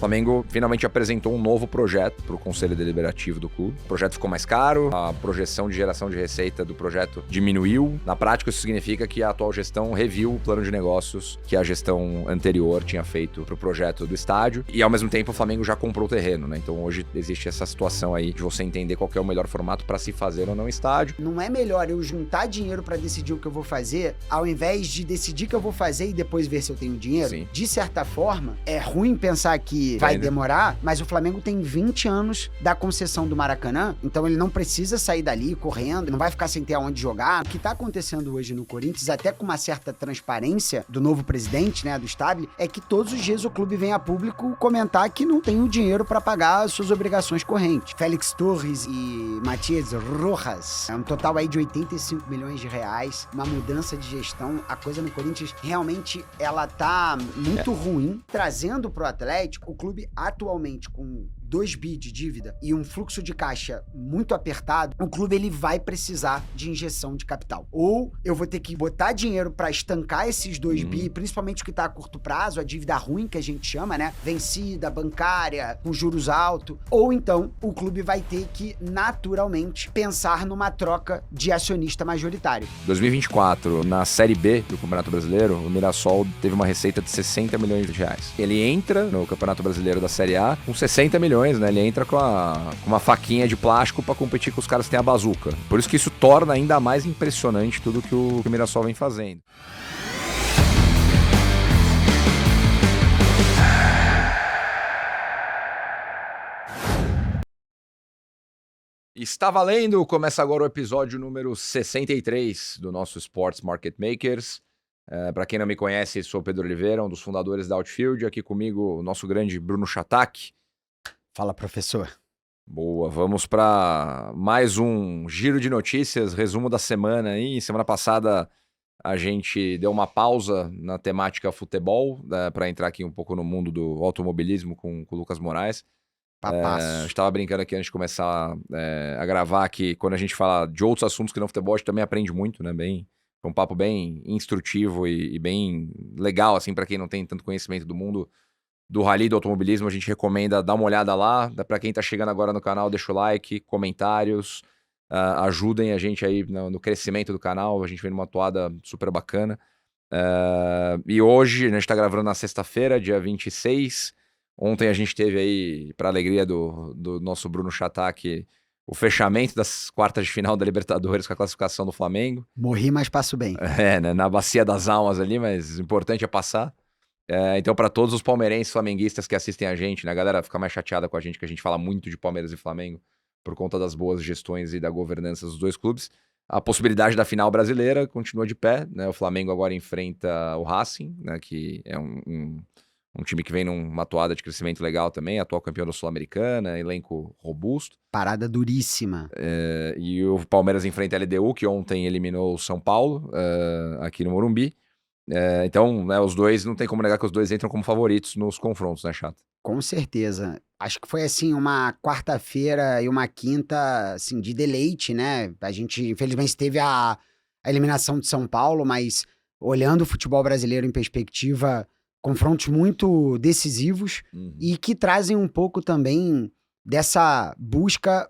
Flamengo finalmente apresentou um novo projeto para o Conselho Deliberativo do clube. O projeto ficou mais caro, a projeção de geração de receita do projeto diminuiu. Na prática, isso significa que a atual gestão reviu o plano de negócios que a gestão anterior tinha feito para o projeto do estádio. E, ao mesmo tempo, o Flamengo já comprou o terreno, né? Então, hoje existe essa situação aí de você entender qual que é o melhor formato para se fazer ou não estádio. Não é melhor eu juntar dinheiro para decidir o que eu vou fazer, ao invés de decidir o que eu vou fazer e depois ver se eu tenho dinheiro? Sim. De certa forma, é ruim pensar que vai demorar, mas o Flamengo tem 20 anos da concessão do Maracanã, então ele não precisa sair dali correndo, não vai ficar sem ter aonde jogar. O que tá acontecendo hoje no Corinthians, até com uma certa transparência do novo presidente, né, do Stabile, é que todos os dias o clube vem a público comentar que não tem o dinheiro para pagar as suas obrigações correntes. Félix Torres e Matias Rojas, é um total aí de 85 milhões de reais, uma mudança de gestão. A coisa no Corinthians realmente ela tá muito ruim, trazendo pro Atlético, o clube atualmente com 2 bi de dívida e um fluxo de caixa muito apertado, o clube ele vai precisar de injeção de capital. Ou eu vou ter que botar dinheiro para estancar esses 2 bi, principalmente o que tá a curto prazo, a dívida ruim que a gente chama, né? Vencida, bancária, com juros altos. Ou então o clube vai ter que naturalmente pensar numa troca de acionista majoritário. 2024, na Série B do Campeonato Brasileiro, o Mirassol teve uma receita de 60 milhões de reais. Ele entra no Campeonato Brasileiro da Série A com 60 milhões, né? Ele entra com uma faquinha de plástico para competir com os caras que têm a bazuca. Por isso que isso torna ainda mais impressionante tudo que o Mirassol vem fazendo. Está valendo! Começa agora o episódio número 63 do nosso Sports Market Makers. Para quem não me conhece, sou o Pedro Oliveira, um dos fundadores da Outfield. Aqui comigo o nosso grande Bruno Chatac. Fala, professor. Boa, vamos para mais um giro de notícias, resumo da semana aí. Semana passada a gente deu uma pausa na temática futebol, para entrar aqui um pouco no mundo do automobilismo com o Lucas Moraes. A gente estava brincando aqui antes de começar a gravar que quando a gente fala de outros assuntos que não futebol, a gente também aprende muito, né? Foi um papo bem instrutivo e bem legal, assim, para quem não tem tanto conhecimento do mundo do rally do automobilismo. A gente recomenda dar uma olhada lá. Para quem tá chegando agora no canal, deixa o like, comentários, ajudem a gente aí no crescimento do canal. A gente vem numa toada super bacana. E hoje, a gente tá gravando na sexta-feira, dia 26. Ontem a gente teve aí, para alegria do nosso Bruno Chatac, o fechamento das quartas de final da Libertadores com a classificação do Flamengo. Morri, mas passo bem. Né, na bacia das almas ali, mas o importante é passar. Então, para todos os palmeirenses flamenguistas que assistem a gente, né, a galera fica mais chateada com a gente, que a gente fala muito de Palmeiras e Flamengo por conta das boas gestões e da governança dos dois clubes. A possibilidade da final brasileira continua de pé, né? O Flamengo agora enfrenta o Racing, né, que é um time que vem numa toada de crescimento legal também, atual campeão da Sul-Americana, elenco robusto. Parada duríssima. E o Palmeiras enfrenta a LDU, que ontem eliminou o São Paulo, aqui no Morumbi. Então, né, os dois, não tem como negar que os dois entram como favoritos nos confrontos, né, Chato? Com certeza. Acho que foi, assim, uma quarta-feira e uma quinta, assim, de deleite, né? A gente, infelizmente, teve a eliminação de São Paulo, mas olhando o futebol brasileiro em perspectiva, confrontos muito decisivos e que trazem um pouco também dessa busca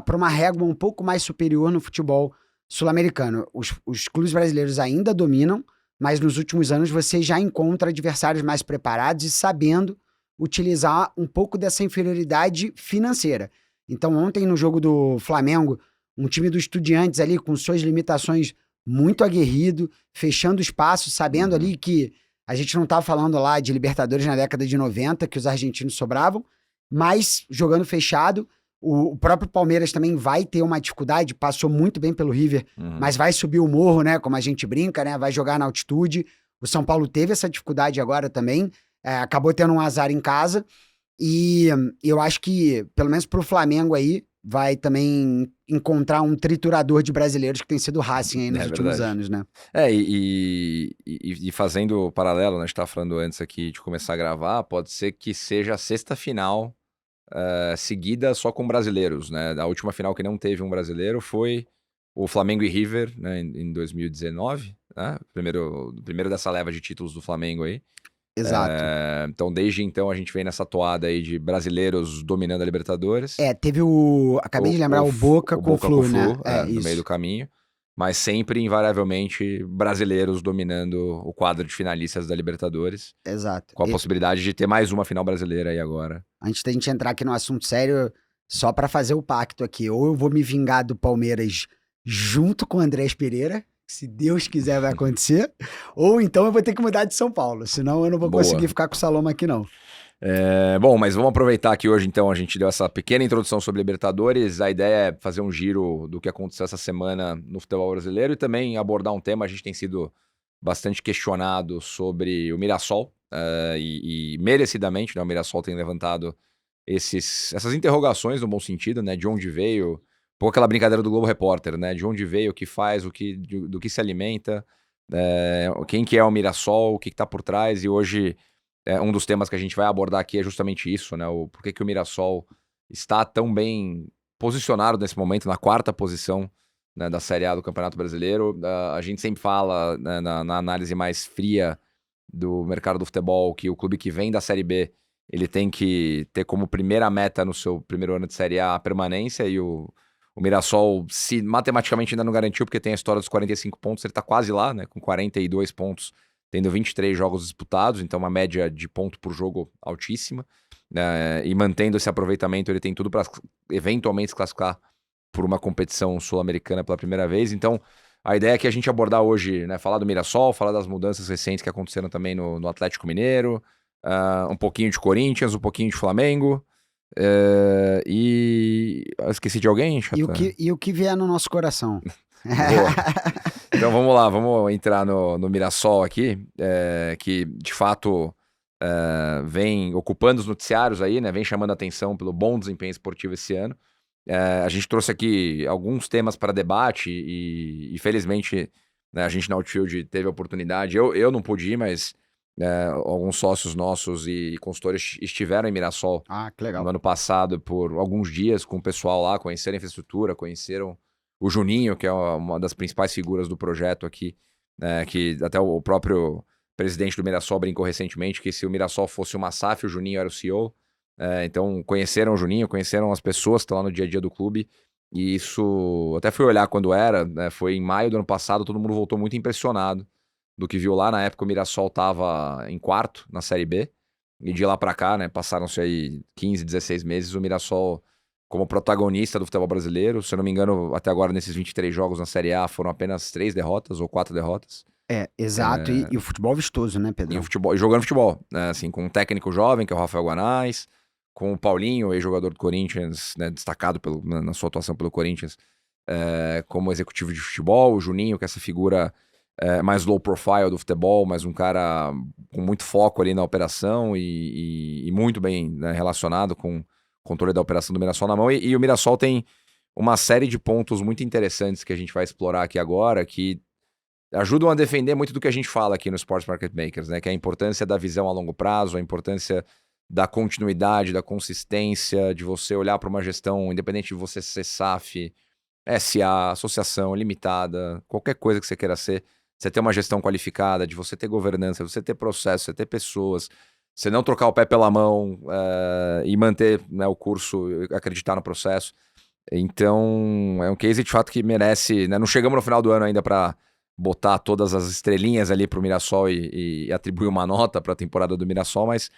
por uma régua um pouco mais superior no futebol sul-americano. Os clubes brasileiros ainda dominam, mas nos últimos anos você já encontra adversários mais preparados e sabendo utilizar um pouco dessa inferioridade financeira. Então, ontem no jogo do Flamengo, um time do Estudiantes ali com suas limitações muito aguerrido, fechando espaço, sabendo ali que a gente não tá falando lá de Libertadores na década de 90, que os argentinos sobravam, mas jogando fechado. O próprio Palmeiras também vai ter uma dificuldade, passou muito bem pelo River, mas vai subir o morro, né? Como a gente brinca, né? Vai jogar na altitude. O São Paulo teve essa dificuldade agora também, acabou tendo um azar em casa. E eu acho que, pelo menos pro Flamengo aí, vai também encontrar um triturador de brasileiros que tem sido o Racing aí nos últimos anos, né? E fazendo o paralelo, né? A gente tava falando antes aqui de começar a gravar, pode ser que seja a sexta final seguida só com brasileiros, né? A última final que não teve um brasileiro foi o Flamengo e River, né, em 2019, né? Primeiro dessa leva de títulos do Flamengo aí. Exato. Então, desde então, a gente vem nessa toada aí de brasileiros dominando a Libertadores. Teve o. Acabei de lembrar o Boca O com o Boca com o Flu, né? Flu, no meio do Isso. caminho. Mas sempre, invariavelmente, brasileiros dominando o quadro de finalistas da Libertadores. Exato. Com a possibilidade de ter mais uma final brasileira aí agora. Antes da gente entrar aqui no assunto sério, só pra fazer o pacto aqui. Ou eu vou me vingar do Palmeiras junto com o Andrés Pereira, se Deus quiser vai acontecer, ou então eu vou ter que mudar de São Paulo, senão eu não vou Boa. conseguir ficar com o Saloma aqui não. Bom, mas vamos aproveitar que hoje, então, a gente deu essa pequena introdução sobre Libertadores. A ideia é fazer um giro do que aconteceu essa semana no futebol brasileiro e também abordar um tema. A gente tem sido bastante questionado sobre o Mirassol, e merecidamente, né? O Mirassol tem levantado essas interrogações no bom sentido, né? De onde veio, pô, aquela brincadeira do Globo Repórter, né? De onde veio, o que faz, do que se alimenta, quem que é o Mirassol, o que está por trás, e hoje... um dos temas que a gente vai abordar aqui é justamente isso, né? Por que o Mirassol está tão bem posicionado nesse momento, na 4ª posição, né, da Série A do Campeonato Brasileiro. A gente sempre fala, né, na análise mais fria do mercado do futebol, que o clube que vem da Série B, ele tem que ter como primeira meta no seu primeiro ano de Série A a permanência, e o Mirassol, se matematicamente ainda não garantiu, porque tem a história dos 45 pontos, ele está quase lá, né, com 42 pontos, tendo 23 jogos disputados, então uma média de ponto por jogo altíssima, e mantendo esse aproveitamento, ele tem tudo para eventualmente se classificar por uma competição sul-americana pela primeira vez. Então, a ideia é que a gente abordar hoje, né, falar do Mirassol, falar das mudanças recentes que aconteceram também no Atlético Mineiro, um pouquinho de Corinthians, um pouquinho de Flamengo, e... Esqueci de alguém, Chata? E o que vier no nosso coração. Boa. Então vamos lá, vamos entrar no Mirassol aqui, que de fato vem ocupando os noticiários aí, né? Vem chamando a atenção pelo bom desempenho esportivo esse ano. A gente trouxe aqui alguns temas para debate e felizmente, né, a gente na Outfield teve a oportunidade. Eu não pude ir, mas alguns sócios nossos e consultores estiveram em Mirassol Que legal. no ano passado por alguns dias com o pessoal lá, conheceram a infraestrutura, conheceram o Juninho, que é uma das principais figuras do projeto aqui, que até o próprio presidente do Mirassol brincou recentemente que se o Mirassol fosse uma SAF, o Juninho era o CEO. Então conheceram o Juninho, conheceram as pessoas que estão lá no dia a dia do clube, e isso, até fui olhar quando era, né, foi em maio do ano passado, todo mundo voltou muito impressionado do que viu lá. Na época o Mirassol estava em 4º na Série B, e de lá para cá, né, passaram-se aí 15, 16 meses, o Mirassol como protagonista do futebol brasileiro. Se eu não me engano, até agora nesses 23 jogos na Série A foram apenas 3 derrotas ou 4 derrotas. Exato. E o futebol vistoso, né, Pedro? E jogando futebol, né, assim, com um técnico jovem, que é o Rafael Guanais, com o Paulinho, ex-jogador do Corinthians, né, destacado na sua atuação pelo Corinthians, como executivo de futebol, o Juninho, que é essa figura mais low profile do futebol, mas um cara com muito foco ali na operação e muito bem, né, relacionado com controle da operação do Mirassol na mão, e o Mirassol tem uma série de pontos muito interessantes que a gente vai explorar aqui agora, que ajudam a defender muito do que a gente fala aqui no Sports Market Makers, né? Que é a importância da visão a longo prazo, a importância da continuidade, da consistência, de você olhar para uma gestão, independente de você ser SAF, SA, associação limitada, qualquer coisa que você queira ser, você ter uma gestão qualificada, de você ter governança, você ter processo, você ter pessoas, você não trocar o pé pela mão, e manter, né, o curso, acreditar no processo. Então, é um case de fato que merece, né? Não chegamos no final do ano ainda para botar todas as estrelinhas ali pro Mirassol e atribuir uma nota para a temporada do Mirassol, mas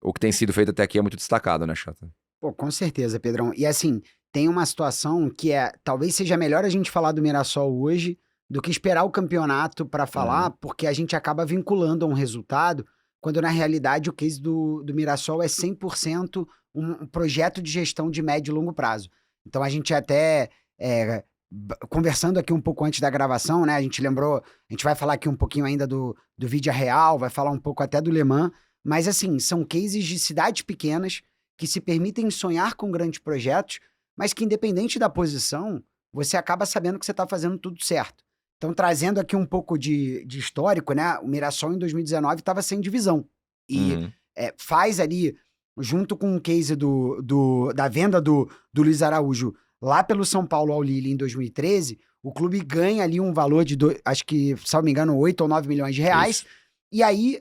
o que tem sido feito até aqui é muito destacado, né, Chata? Pô, com certeza, Pedrão. E assim, tem uma situação que talvez seja melhor a gente falar do Mirassol hoje do que esperar o campeonato para falar, porque a gente acaba vinculando a um resultado, quando na realidade o case do Mirassol é 100% um projeto de gestão de médio e longo prazo. Então a gente até, conversando aqui um pouco antes da gravação, né, a gente lembrou, a gente vai falar aqui um pouquinho ainda do Vídea Real, vai falar um pouco até do Le Mans, mas assim, são cases de cidades pequenas que se permitem sonhar com grandes projetos, mas que independente da posição, você acaba sabendo que você está fazendo tudo certo. Então, trazendo aqui um pouco de histórico, né? O Mirassol em 2019 estava sem divisão. E faz ali, junto com o case da venda do Luiz Araújo lá pelo São Paulo ao Lille em 2013, o clube ganha ali um valor de, acho que, se não me engano, 8 ou 9 milhões de reais. Isso. E aí,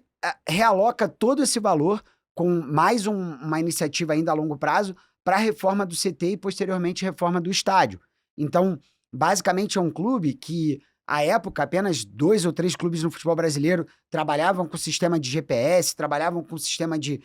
realoca todo esse valor com mais uma iniciativa ainda a longo prazo para a reforma do CT e, posteriormente, reforma do estádio. Então, basicamente, é um clube que, à época, apenas 2 ou 3 clubes no futebol brasileiro trabalhavam com sistema de GPS, trabalhavam com sistema de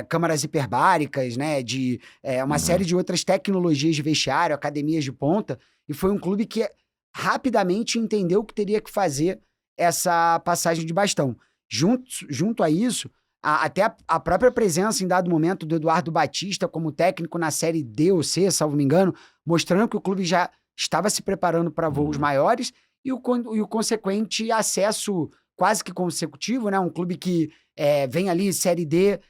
câmaras hiperbáricas, né, de uma série de outras tecnologias de vestiário, academias de ponta, e foi um clube que rapidamente entendeu que teria que fazer essa passagem de bastão. Junto a isso, até a própria presença em dado momento do Eduardo Batista como técnico na Série D ou C, salvo me engano, mostrando que o clube já estava se preparando para voos maiores e o consequente acesso quase que consecutivo, né? Um clube que vem ali Série D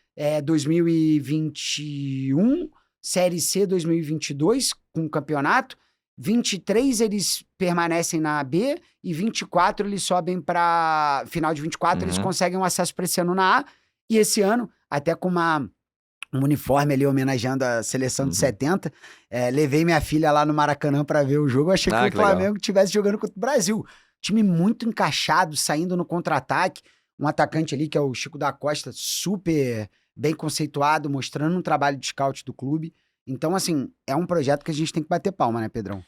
2021, Série C 2022 com o campeonato, 23 eles permanecem na B e 24 eles sobem para final de 24, eles conseguem um acesso para esse ano na A. E esse ano, até com um uniforme ali homenageando a seleção de 70, levei minha filha lá no Maracanã para ver o jogo. Eu achei que o Flamengo estivesse jogando contra o Brasil. Time muito encaixado, saindo no contra-ataque. Um atacante ali que é o Chico da Costa, super bem conceituado, mostrando um trabalho de scout do clube. Então, assim, é um projeto que a gente tem que bater palma, né, Pedrão?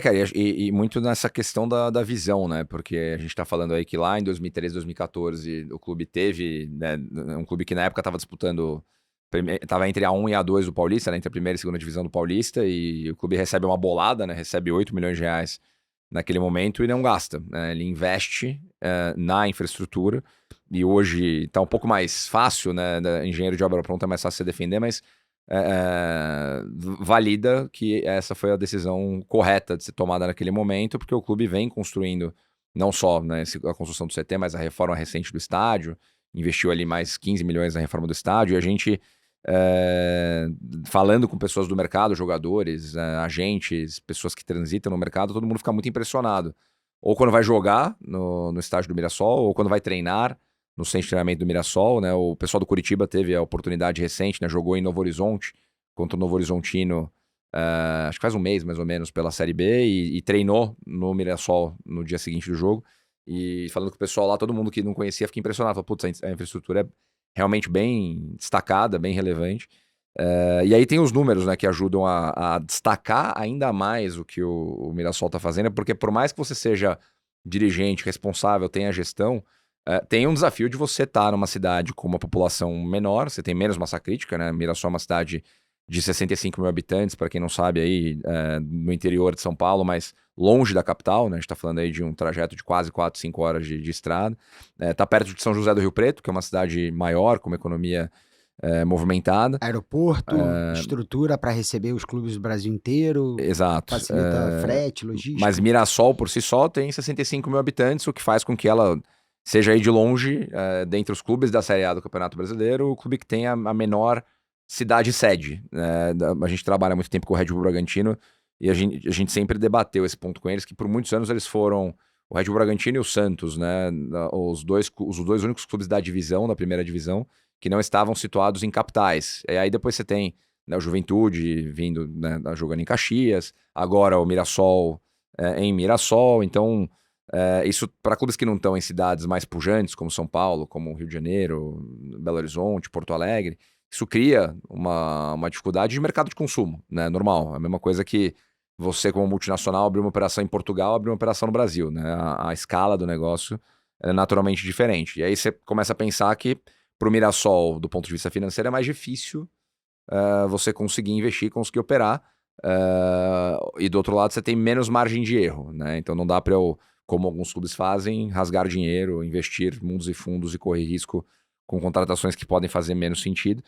Cara, e muito nessa questão da visão, né? Porque a gente tá falando aí que lá em 2013, 2014, o clube teve, né, um clube que na época tava disputando, tava entre a 1 e a 2 do Paulista, né, entre a primeira e a segunda divisão do Paulista, e o clube recebe uma bolada, né? Recebe 8 milhões de reais naquele momento e não gasta, né? Ele investe na infraestrutura, e hoje tá um pouco mais fácil, né? Engenheiro de obra pronta é mais fácil se defender, mas valida que essa foi a decisão correta de ser tomada naquele momento, porque o clube vem construindo não só, né, a construção do CT, mas a reforma recente do estádio, investiu ali mais 15 milhões na reforma do estádio, e a gente falando com pessoas do mercado, jogadores, agentes, pessoas que transitam no mercado, todo mundo fica muito impressionado, ou quando vai jogar no estádio do Mirassol, ou quando vai treinar no centro de treinamento do Mirassol, né? O pessoal do Curitiba teve a oportunidade recente, né? Jogou em Novo Horizonte contra o Novo Horizontino, acho que faz um mês mais ou menos, pela Série B, e treinou no Mirassol no dia seguinte do jogo. E falando com o pessoal lá, todo mundo que não conhecia fica impressionado. Falou, putz, a infraestrutura é realmente bem destacada, bem relevante. E aí tem os números, né, que ajudam a destacar ainda mais o que o Mirassol está fazendo, porque por mais que você seja dirigente, responsável, tenha gestão, tem um desafio de você estar numa cidade com uma população menor, você tem menos massa crítica, né? Mirassol é uma cidade de 65 mil habitantes, para quem não sabe, aí no interior de São Paulo, mas longe da capital, né? A gente está falando aí de um trajeto de quase 4, 5 horas de estrada. Está perto de São José do Rio Preto, que é uma cidade maior, com uma economia movimentada. Aeroporto, estrutura para receber os clubes do Brasil inteiro. Exato. Facilita frete, logística. Mas Mirassol, por si só, tem 65 mil habitantes, o que faz com que ela seja aí de longe, dentre os clubes da Série A do Campeonato Brasileiro, o clube que tem a menor cidade sede. A gente trabalha há muito tempo com o Red Bull Bragantino e a gente sempre debateu esse ponto com eles, que por muitos anos eles foram o Red Bull Bragantino e o Santos, né? Os dois únicos clubes da divisão, da primeira divisão, que não estavam situados em capitais. E aí depois você tem, né, o Juventude vindo, né, jogando em Caxias, agora o Mirassol em Mirassol, então isso para clubes que não estão em cidades mais pujantes, como São Paulo, como Rio de Janeiro, Belo Horizonte, Porto Alegre, isso cria uma dificuldade de mercado de consumo, né? Normal, é a mesma coisa que você, como multinacional, abrir uma operação em Portugal, abrir uma operação no Brasil, né? A escala do negócio é naturalmente diferente. E aí você começa a pensar que para o Mirassol, do ponto de vista financeiro, é mais difícil você conseguir investir, conseguir operar, e do outro lado você tem menos margem de erro, né? Então não dá para eu, como alguns clubes fazem, rasgar dinheiro, investir mundos e fundos e correr risco com contratações que podem fazer menos sentido.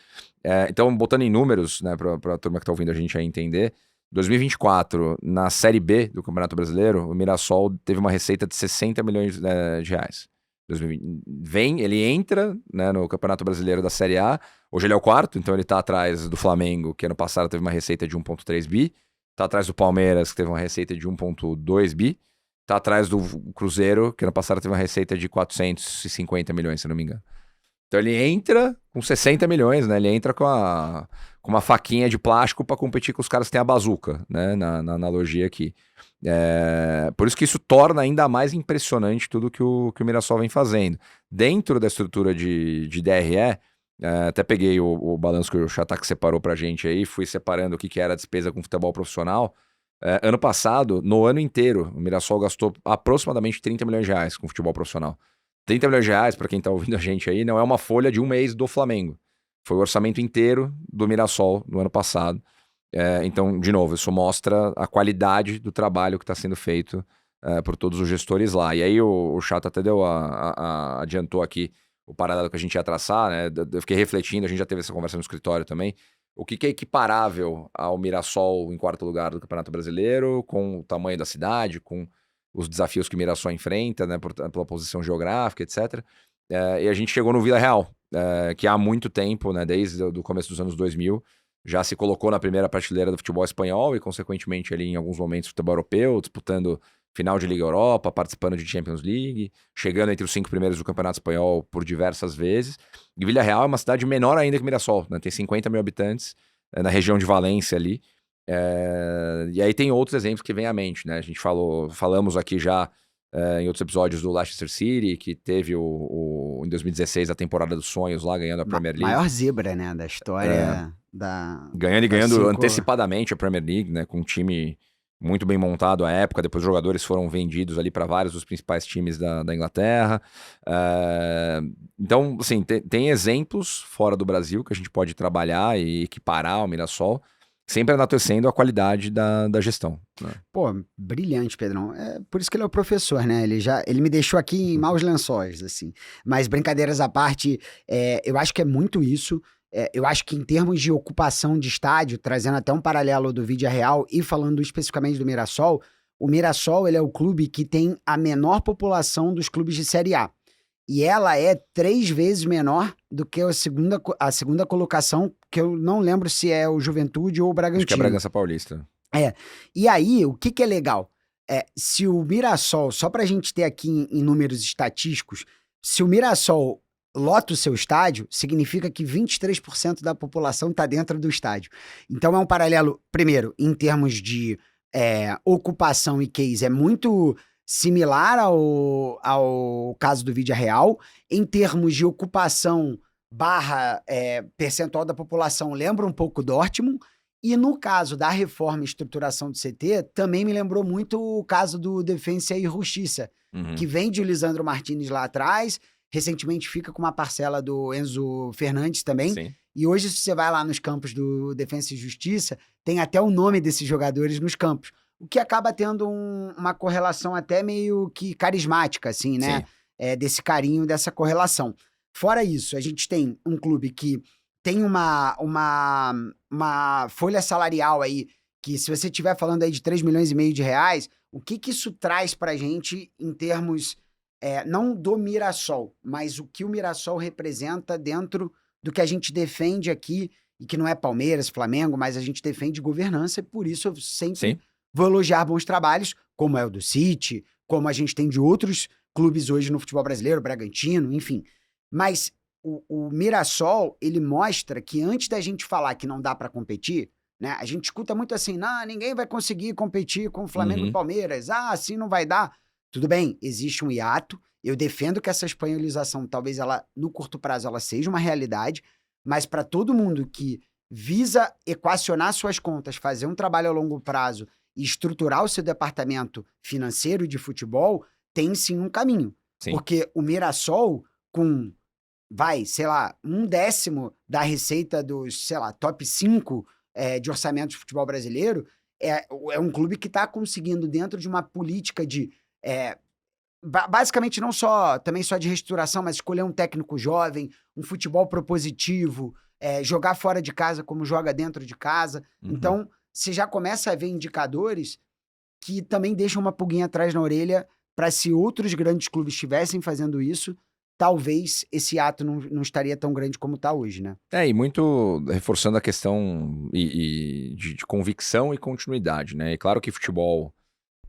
Então, botando em números, né, para a turma que está ouvindo a gente aí entender, 2024, na Série B do Campeonato Brasileiro, o Mirassol teve uma receita de 60 milhões de reais. Ele entra, né, no Campeonato Brasileiro da Série A, hoje ele é o quarto, então ele está atrás do Flamengo, que ano passado teve uma receita de 1,3 bi, está atrás do Palmeiras, que teve uma receita de 1,2 bi, está atrás do Cruzeiro, que ano passado teve uma receita de 450 milhões, se não me engano. Então ele entra com 60 milhões, né? Ele entra com com uma faquinha de plástico para competir com os caras que têm a bazuca, né? Na analogia aqui. Por isso que isso torna ainda mais impressionante tudo que o Mirassol vem fazendo. Dentro da estrutura de DRE, até peguei o balanço que o Chatak separou pra gente aí, fui separando o que era a despesa com futebol profissional. Ano passado, no ano inteiro, o Mirassol gastou aproximadamente 30 milhões de reais com futebol profissional. 30 milhões de reais, para quem tá ouvindo a gente aí, não é uma folha de um mês do Flamengo. Foi o orçamento inteiro do Mirassol no ano passado. Então, de novo, isso mostra a qualidade do trabalho que está sendo feito por todos os gestores lá. E aí o Chato até adiantou aqui o paralelo que a gente ia traçar, né? Eu fiquei refletindo, a gente já teve essa conversa no escritório também. O que é equiparável ao Mirassol em quarto lugar do Campeonato Brasileiro, com o tamanho da cidade, com os desafios que o Mirassol enfrenta, né, pela posição geográfica, etc. E a gente chegou no Vila Real, que há muito tempo, né, desde o começo dos anos 2000, já se colocou na primeira prateleira do futebol espanhol e, consequentemente, ali em alguns momentos, futebol europeu, disputando final de Liga Europa, participando de Champions League, chegando entre os 5 primeiros do Campeonato Espanhol por diversas vezes. E Vila Real é uma cidade menor ainda que Mirassol, né? Tem 50 mil habitantes na região de Valência ali. E aí tem outros exemplos que vêm à mente, né? A gente falamos aqui já em outros episódios do Leicester City, que teve em 2016 a temporada dos sonhos lá, ganhando a Premier League. Maior zebra, né, da história ganhando antecipadamente a Premier League, né, com um time muito bem montado à época. Depois os jogadores foram vendidos ali para vários dos principais times da Inglaterra. Então, assim, tem exemplos fora do Brasil que a gente pode trabalhar e equiparar ao Mirassol, sempre enaltecendo a qualidade da gestão, né? Pô, brilhante, Pedrão. Por isso que ele é o professor, né? Ele me deixou aqui em maus lençóis, assim. Mas brincadeiras à parte, eu acho que é muito isso. Eu acho que em termos de ocupação de estádio, trazendo até um paralelo do Vídea Real e falando especificamente do Mirassol, o Mirassol ele é o clube que tem a menor população dos clubes de Série A. E ela é 3 vezes menor do que a segunda colocação, que eu não lembro se é o Juventude ou o Bragantino. Acho que é a Bragança Paulista. E aí, o que é legal? Se o Mirassol, só pra gente ter aqui em números estatísticos, se o Mirassol lota o seu estádio, significa que 23% da população está dentro do estádio. Então é um paralelo, primeiro, em termos de ocupação e case, é muito similar ao caso do Vídea Real. Em termos de ocupação barra percentual da população, lembra um pouco Dortmund. E no caso da reforma e estruturação do CT, também me lembrou muito o caso do Defensa e Justiça, que vem de Lisandro Martínez lá atrás, recentemente fica com uma parcela do Enzo Fernandes também. Sim. E hoje, se você vai lá nos campos do Defensa e Justiça, tem até o nome desses jogadores nos campos. O que acaba tendo uma correlação até meio que carismática, assim, né? Desse carinho, dessa correlação. Fora isso, a gente tem um clube que tem uma folha salarial aí, que se você estiver falando aí de 3,5 milhões de reais, o que isso traz pra gente em termos, não do Mirassol, mas o que o Mirassol representa dentro do que a gente defende aqui, e que não é Palmeiras, Flamengo, mas a gente defende governança, e por isso eu sempre vou elogiar bons trabalhos, como é o do City, como a gente tem de outros clubes hoje no futebol brasileiro, Bragantino, enfim. Mas o Mirassol, ele mostra que antes da gente falar que não dá pra competir, né? A gente escuta muito assim, não, ninguém vai conseguir competir com o Flamengo e Palmeiras. Assim não vai dar. Tudo bem, existe um hiato. Eu defendo que essa espanholização, talvez ela, no curto prazo, ela seja uma realidade, mas para todo mundo que visa equacionar suas contas, fazer um trabalho a longo prazo e estruturar o seu departamento financeiro de futebol, tem sim um caminho. Sim. Porque o Mirassol, com, sei lá, 1/10 da receita dos, sei lá, top 5 de orçamento de futebol brasileiro, é um clube que está conseguindo, dentro de uma política de... basicamente não só de reestruturação, mas escolher um técnico jovem, um futebol propositivo, jogar fora de casa como joga dentro de casa. Então, você já começa a ver indicadores que também deixam uma pulguinha atrás na orelha para, se outros grandes clubes estivessem fazendo isso, talvez esse ato não estaria tão grande como está hoje, né? E muito reforçando a questão de convicção e continuidade, né? E claro que futebol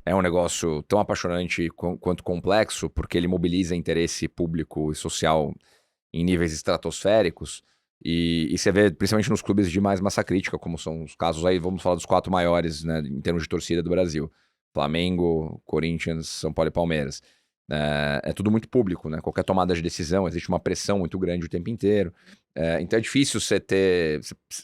é um negócio tão apaixonante quanto complexo, porque ele mobiliza interesse público e social em níveis estratosféricos. E você vê, principalmente nos clubes de mais massa crítica, como são os casos aí, vamos falar dos 4 maiores, né, em termos de torcida do Brasil. Flamengo, Corinthians, São Paulo e Palmeiras. É tudo muito público, né? Qualquer tomada de decisão, existe uma pressão muito grande o tempo inteiro. Então é difícil você ter...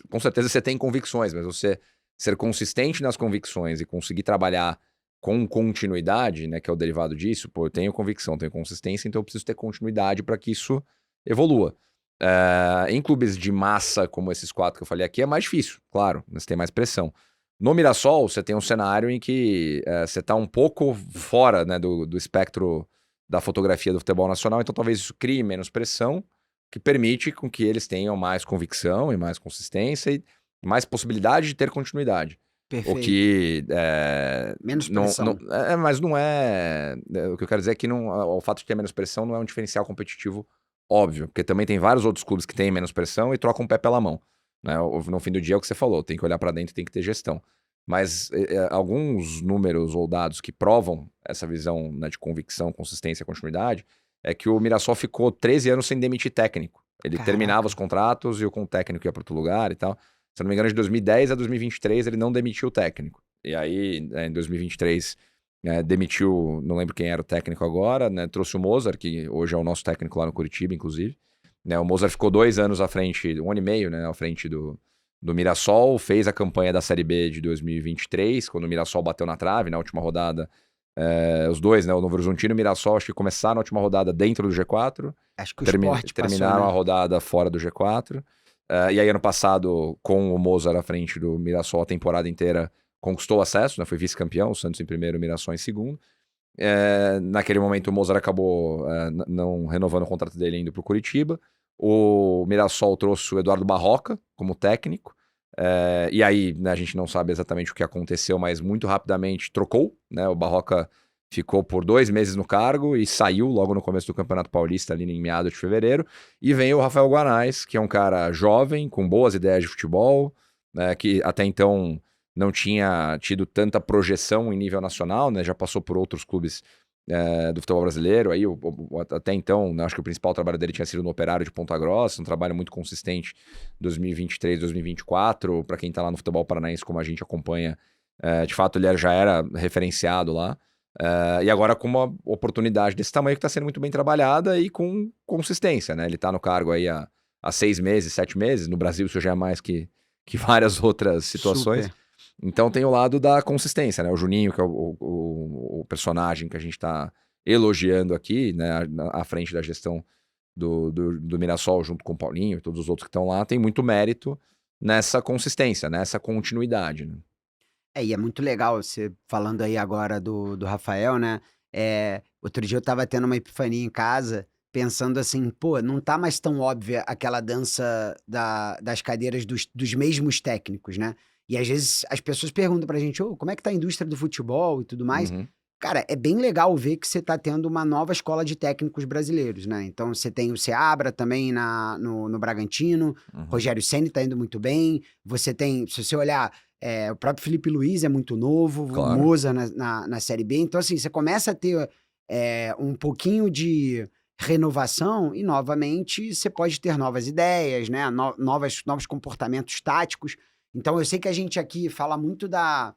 Com certeza você tem convicções, mas você ser consistente nas convicções e conseguir trabalhar com continuidade, né, que é o derivado disso, pô, eu tenho convicção, tenho consistência, então eu preciso ter continuidade para que isso evolua. Em clubes de massa, como esses 4 que eu falei aqui, é mais difícil, claro, você tem mais pressão. No Mirassol, você tem um cenário em que você está um pouco fora, né, do espectro da fotografia do futebol nacional, então talvez isso crie menos pressão, que permite com que eles tenham mais convicção e mais consistência e mais possibilidade de ter continuidade. O Perfeito. que Menos pressão. mas não é. O que eu quero dizer é que o fato de ter menos pressão não é um diferencial competitivo óbvio, porque também tem vários outros clubes que têm menos pressão e trocam o pé pela mão. Né? No fim do dia é o que você falou, tem que olhar para dentro, tem que ter gestão. Mas alguns números ou dados que provam essa visão, né, de convicção, consistência, continuidade, é que o Mirassol ficou 13 anos sem demitir técnico. Ele terminava Caraca. os contratos e o técnico ia para outro lugar e tal. Se eu não me engano, de 2010 a 2023 ele não demitiu o técnico. E aí, em 2023, demitiu, não lembro quem era o técnico agora, né, trouxe o Mozart, que hoje é o nosso técnico lá no Curitiba, inclusive. Né, o Mozart ficou 2 anos à frente, 1 ano e meio, né, à frente do Mirassol, fez a campanha da Série B de 2023, quando o Mirassol bateu na trave, na última rodada. Os dois, né, o Novo Horizontino e o Mirassol, acho que começaram a última rodada dentro do G4. Acho que o Sport Terminaram passou, a né? rodada fora do G4. E aí, ano passado, com o Mozart à frente do Mirassol, a temporada inteira conquistou acesso, né, foi vice-campeão, o Santos em primeiro, o Mirassol em segundo. Naquele momento, o Mozart acabou não renovando o contrato dele indo para o Curitiba. O Mirassol trouxe o Eduardo Barroca como técnico. E aí, né, a gente não sabe exatamente o que aconteceu, mas muito rapidamente trocou. Né, o Barroca ficou por 2 meses no cargo e saiu logo no começo do Campeonato Paulista, ali em meados de fevereiro. E vem o Rafael Guanais, que é um cara jovem, com boas ideias de futebol, né, que até então não tinha tido tanta projeção em nível nacional, né, já passou por outros clubes do futebol brasileiro. Aí, até então, né, acho que o principal trabalho dele tinha sido no Operário de Ponta Grossa, um trabalho muito consistente 2023, 2024. Para quem está lá no futebol paranaense, como a gente acompanha, de fato ele já era referenciado lá. E agora com uma oportunidade desse tamanho que está sendo muito bem trabalhada e com consistência, né? Ele está no cargo aí há 6 meses, 7 meses. No Brasil isso já é mais que várias outras situações. Super. Então tem o lado da consistência, né? O Juninho, que é o personagem que a gente está elogiando aqui, né? À frente da gestão do Mirassol, junto com o Paulinho e todos os outros que estão lá, tem muito mérito nessa consistência, nessa continuidade, né? E é muito legal você falando aí agora do Rafael, né? Outro dia eu tava tendo uma epifania em casa, pensando assim, pô, não tá mais tão óbvia aquela dança das cadeiras dos mesmos técnicos, né? E às vezes as pessoas perguntam pra gente, ô, como é que tá a indústria do futebol e tudo mais? Uhum, Cara, é bem legal ver que você tá tendo uma nova escola de técnicos brasileiros, né? Então você tem o Seabra também no Bragantino, uhum. Rogério Ceni tá indo muito bem, você tem, se você olhar, o próprio Felipe Luiz é muito novo, o Claro. Moza na Série B. Então, assim, você começa a ter um pouquinho de renovação e, novamente, você pode ter novas ideias, né? Novos comportamentos táticos. Então, eu sei que a gente aqui fala muito da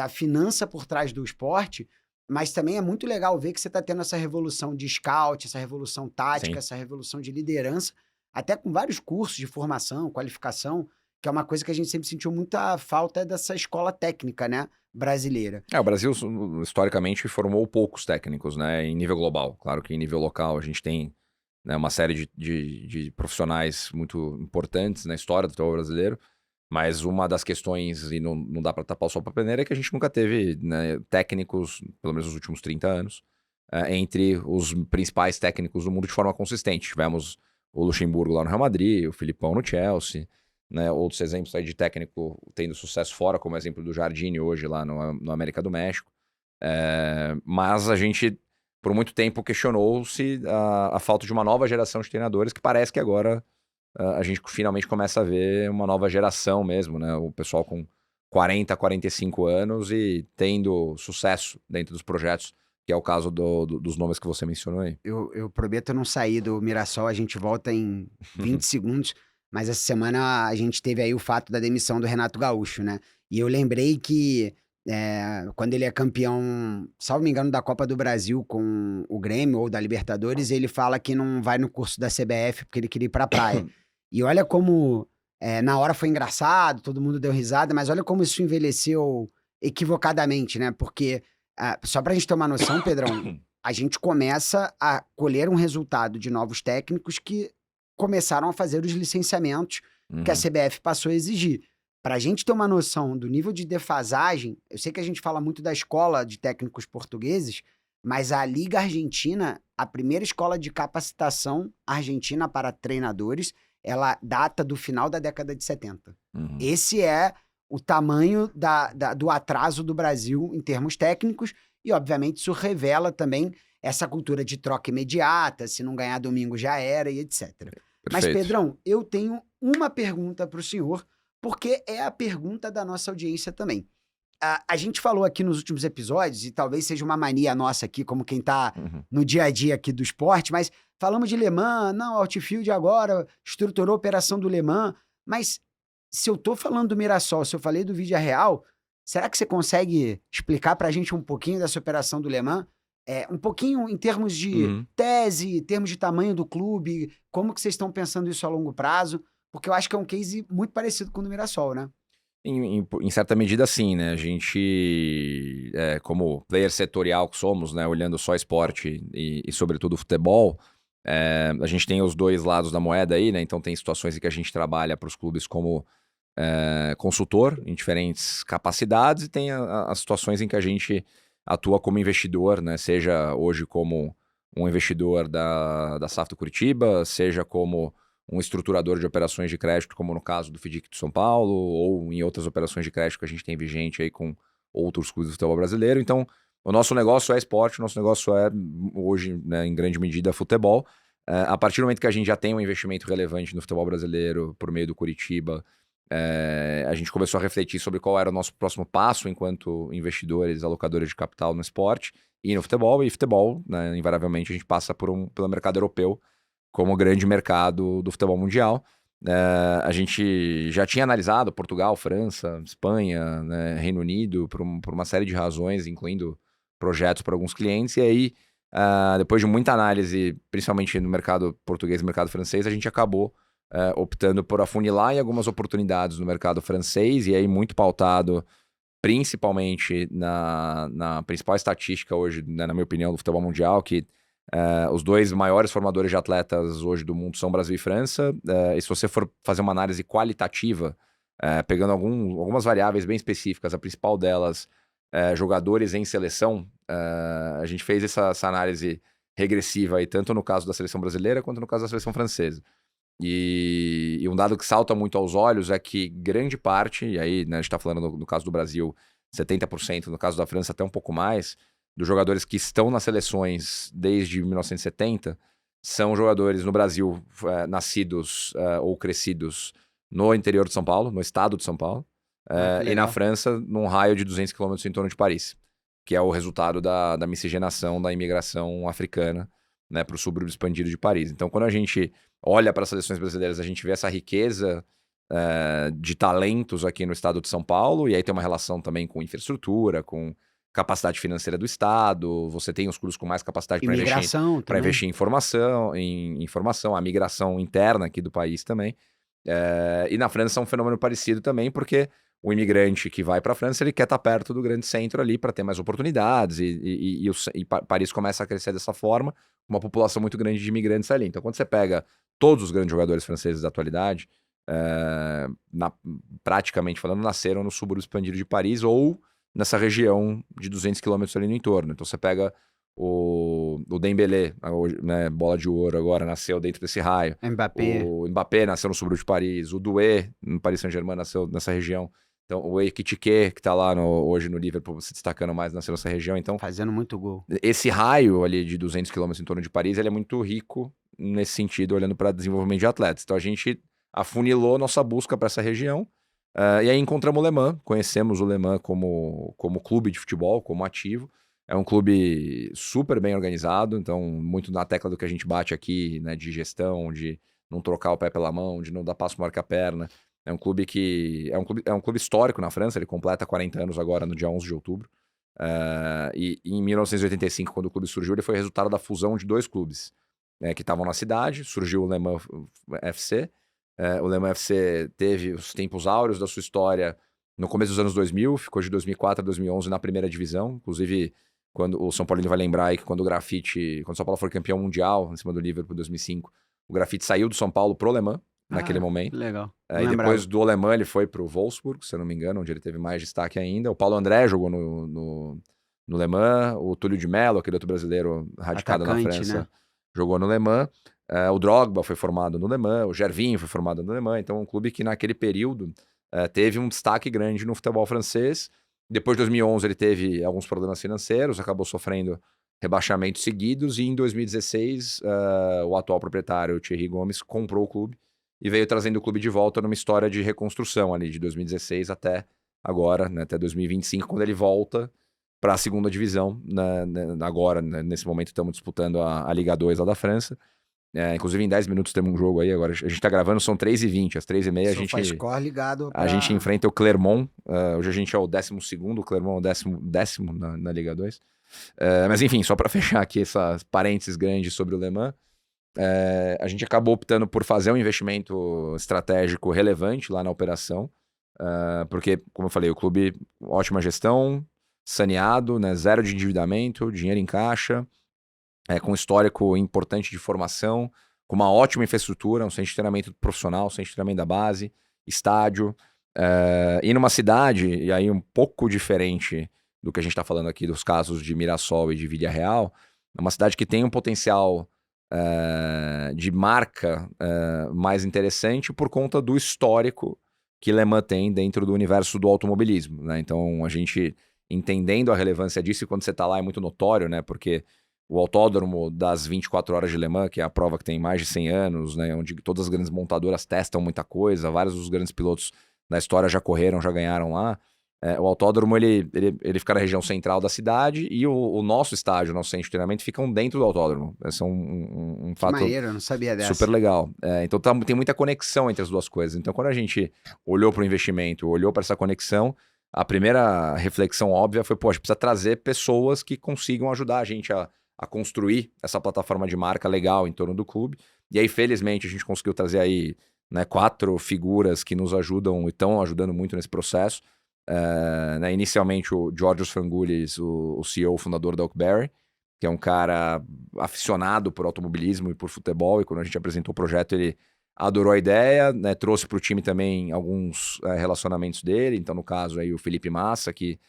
finança por trás do esporte, mas também é muito legal ver que você está tendo essa revolução de scout, essa revolução tática, Sim. essa revolução de liderança, até com vários cursos de formação, qualificação, que é uma coisa que a gente sempre sentiu muita falta dessa escola técnica, né, brasileira. O Brasil, historicamente, formou poucos técnicos, né, em nível global. Claro que em nível local a gente tem, né, uma série de profissionais muito importantes na história do futebol brasileiro, mas uma das questões, e não dá para tapar o sol para peneira, é que a gente nunca teve, né, técnicos, pelo menos nos últimos 30 anos, entre os principais técnicos do mundo de forma consistente. Tivemos o Luxemburgo lá no Real Madrid, o Filipão no Chelsea, né, outros exemplos aí de técnico tendo sucesso fora, como o exemplo do Jardine hoje lá no América do México. Mas a gente, por muito tempo, questionou-se a falta de uma nova geração de treinadores, que parece que agora a gente finalmente começa a ver uma nova geração mesmo, né? O pessoal com 40, 45 anos e tendo sucesso dentro dos projetos, que é o caso dos nomes que você mencionou aí. Eu prometo não sair do Mirassol, a gente volta em 20 segundos. mas essa semana a gente teve aí o fato da demissão do Renato Gaúcho, né? E eu lembrei que quando ele é campeão, salvo me engano, da Copa do Brasil com o Grêmio ou da Libertadores, ele fala que não vai no curso da CBF porque ele queria ir pra praia. E olha como na hora foi engraçado, todo mundo deu risada, mas olha como isso envelheceu equivocadamente, né? Porque, só pra gente ter uma noção, Pedrão, a gente começa a colher um resultado de novos técnicos que começaram a fazer os licenciamentos que a Uhum. CBF passou a exigir. Para a gente ter uma noção do nível de defasagem, eu sei que a gente fala muito da escola de técnicos portugueses, mas a Liga Argentina, a primeira escola de capacitação argentina para treinadores, ela data do final da década de 70. Uhum. Esse é o tamanho do atraso do Brasil em termos técnicos e, obviamente, isso revela também essa cultura de troca imediata, se não ganhar domingo já era e etc. Mas, Perfeito. Pedrão, eu tenho uma pergunta para o senhor, porque é a pergunta da nossa audiência também. A gente falou aqui nos últimos episódios, e talvez seja uma mania nossa aqui, como quem tá Uhum. no dia a dia aqui do esporte, mas falamos de Le Mans, não, Outfield agora estruturou a operação do Le Mans, mas se eu tô falando do Mirassol, se eu falei do Vídea Real, será que você consegue explicar pra gente um pouquinho dessa operação do Le Mans? Um pouquinho em termos de Uhum. tese, termos de tamanho do clube, como que vocês estão pensando isso a longo prazo? Porque eu acho que é um case muito parecido com o do Mirassol, né? Em certa medida, sim, né? A gente, como player setorial que somos, né? Olhando só esporte e sobretudo futebol, a gente tem os dois lados da moeda aí, né? Então tem situações em que a gente trabalha para os clubes como consultor em diferentes capacidades e tem as situações em que a gente atua como investidor, né? Seja hoje como um investidor da SAF do Curitiba, seja como um estruturador de operações de crédito, como no caso do FDIC de São Paulo, ou em outras operações de crédito que a gente tem vigente aí com outros clubes do futebol brasileiro. Então, o nosso negócio é esporte, o nosso negócio é, hoje, né, em grande medida, futebol. A partir do momento que a gente já tem um investimento relevante no futebol brasileiro por meio do Curitiba, a gente começou a refletir sobre qual era o nosso próximo passo enquanto investidores, alocadores de capital no esporte e no futebol. E futebol, né, invariavelmente, a gente passa pelo mercado europeu como grande mercado do futebol mundial. A gente já tinha analisado Portugal, França, Espanha, né, Reino Unido, por uma série de razões, incluindo projetos para alguns clientes. E aí, depois de muita análise, principalmente no mercado português e mercado francês, a gente acabou optando por afunilar em algumas oportunidades no mercado francês, e aí muito pautado principalmente na principal estatística hoje, né, na minha opinião, do futebol mundial, que os dois maiores formadores de atletas hoje do mundo são Brasil e França. E se você for fazer uma análise qualitativa, pegando algumas variáveis bem específicas, a principal delas, jogadores em seleção, a gente fez essa análise regressiva aí, tanto no caso da seleção brasileira quanto no caso da seleção francesa. E um dado que salta muito aos olhos é que grande parte, e aí, né, a gente está falando no caso do Brasil, 70%, no caso da França até um pouco mais, dos jogadores que estão nas seleções desde 1970 são jogadores no Brasil nascidos ou crescidos no interior de São Paulo, no estado de São Paulo, Ah, que e na legal. França num raio de 200 quilômetros em torno de Paris, que é o resultado da miscigenação da imigração africana, né, para o subúrbio expandido de Paris. Então, quando a gente olha para as seleções brasileiras, a gente vê essa riqueza de talentos aqui no estado de São Paulo, e aí tem uma relação também com infraestrutura, com capacidade financeira do estado, você tem os clubes com mais capacidade para investir, Imigração também. em informação, a migração interna aqui do país também. E na França é um fenômeno parecido também, porque o imigrante que vai para a França, ele quer estar perto do grande centro ali para ter mais oportunidades, e Paris começa a crescer dessa forma, uma população muito grande de imigrantes ali. Então, quando você pega todos os grandes jogadores franceses da atualidade, praticamente falando, nasceram no subúrbio expandido de Paris ou nessa região de 200 quilômetros ali no entorno. Então, você pega o Dembélé, né, bola de ouro agora, nasceu dentro desse raio. Mbappé. O Mbappé nasceu no subúrbio de Paris. O Doué, no Paris Saint-Germain, nasceu nessa região. Então, o Ekitike, que tá lá hoje no Liverpool, se destacando mais, nasceu nessa região. Então, Fazendo muito gol. esse raio ali de 200 quilômetros em torno de Paris, ele é muito rico nesse sentido, olhando para desenvolvimento de atletas. Então, a gente afunilou nossa busca para essa região. E aí encontramos o Le Mans, conhecemos o Le Mans como clube de futebol, como ativo. É um clube super bem organizado, então muito na tecla do que a gente bate aqui, né, de gestão, de não trocar o pé pela mão, de não dar passo marca a perna. É um clube que é um clube histórico na França, ele completa 40 anos agora no dia 11 de outubro. E em 1985, quando o clube surgiu, ele foi resultado da fusão de 2 clubes, que estavam na cidade. Surgiu o Le Mans FC. O Le Mans FC teve os tempos áureos da sua história no começo dos anos 2000, ficou de 2004 a 2011 na primeira divisão. Inclusive, quando o São Paulino vai lembrar aí que quando o São Paulo foi campeão mundial em cima do Liverpool em 2005, o Grafite saiu do São Paulo pro Le Mans naquele momento. Legal. E depois do Le Mans ele foi pro Wolfsburg, se eu não me engano, onde ele teve mais destaque ainda. O Paulo André jogou no Le Mans, o Túlio de Mello, aquele outro brasileiro radicado na França, né? Jogou no Le Mans. O Drogba foi formado no Le Mans, o Gervinho foi formado no Le Mans. Então, um clube que naquele período teve um destaque grande no futebol francês. Depois de 2011 ele teve alguns problemas financeiros, acabou sofrendo rebaixamentos seguidos, e em 2016 o atual proprietário, Thierry Gomes, comprou o clube e veio trazendo o clube de volta numa história de reconstrução ali, de 2016 até agora, né, até 2025, quando ele volta para a segunda divisão. Agora, nesse momento, estamos disputando a Liga 2 lá da França. Inclusive, em 10 minutos temos um jogo aí. Agora a gente tá gravando, são 3h20, às 3h30 SofaScore ligado a gente enfrenta o Clermont. Hoje a gente é o 12º, o Clermont é o décimo na Liga 2. Mas enfim, só para fechar aqui essas parênteses grandes sobre o Le Mans, a gente acabou optando por fazer um investimento estratégico relevante lá na operação, porque, como eu falei, o clube, ótima gestão, saneado, né, zero de endividamento, dinheiro em caixa, com histórico importante de formação, com uma ótima infraestrutura, um centro de treinamento profissional, centro de treinamento da base, estádio, e numa cidade, e aí um pouco diferente do que a gente está falando aqui dos casos de Mirassol e de Villarreal, é uma cidade que tem um potencial de marca mais interessante por conta do histórico que Le Mans tem dentro do universo do automobilismo, né? Então, a gente entendendo a relevância disso, e quando você está lá é muito notório, né? Porque o autódromo das 24 horas de Le Mans, que é a prova que tem mais de 100 anos, né, onde todas as grandes montadoras testam muita coisa, vários dos grandes pilotos da história já correram, já ganharam lá. O autódromo, ele fica na região central da cidade, e o nosso estádio, o nosso centro de treinamento, ficam dentro do autódromo. Esse é um fato maneiro, eu não sabia dessa. Super legal. Então tem muita conexão entre as duas coisas. Então, quando a gente olhou para o investimento, olhou para essa conexão, a primeira reflexão óbvia foi, a gente precisa trazer pessoas que consigam ajudar a gente a construir essa plataforma de marca legal em torno do clube. E aí, felizmente, a gente conseguiu trazer aí, né, 4 figuras que nos ajudam e estão ajudando muito nesse processo. Inicialmente, o Georgios Frangoulis, o CEO, fundador da Oakberry, que é um cara aficionado por automobilismo e por futebol, e quando a gente apresentou o projeto, ele adorou a ideia, né, trouxe para o time também alguns relacionamentos dele. Então, no caso, aí, o Felipe Massa, que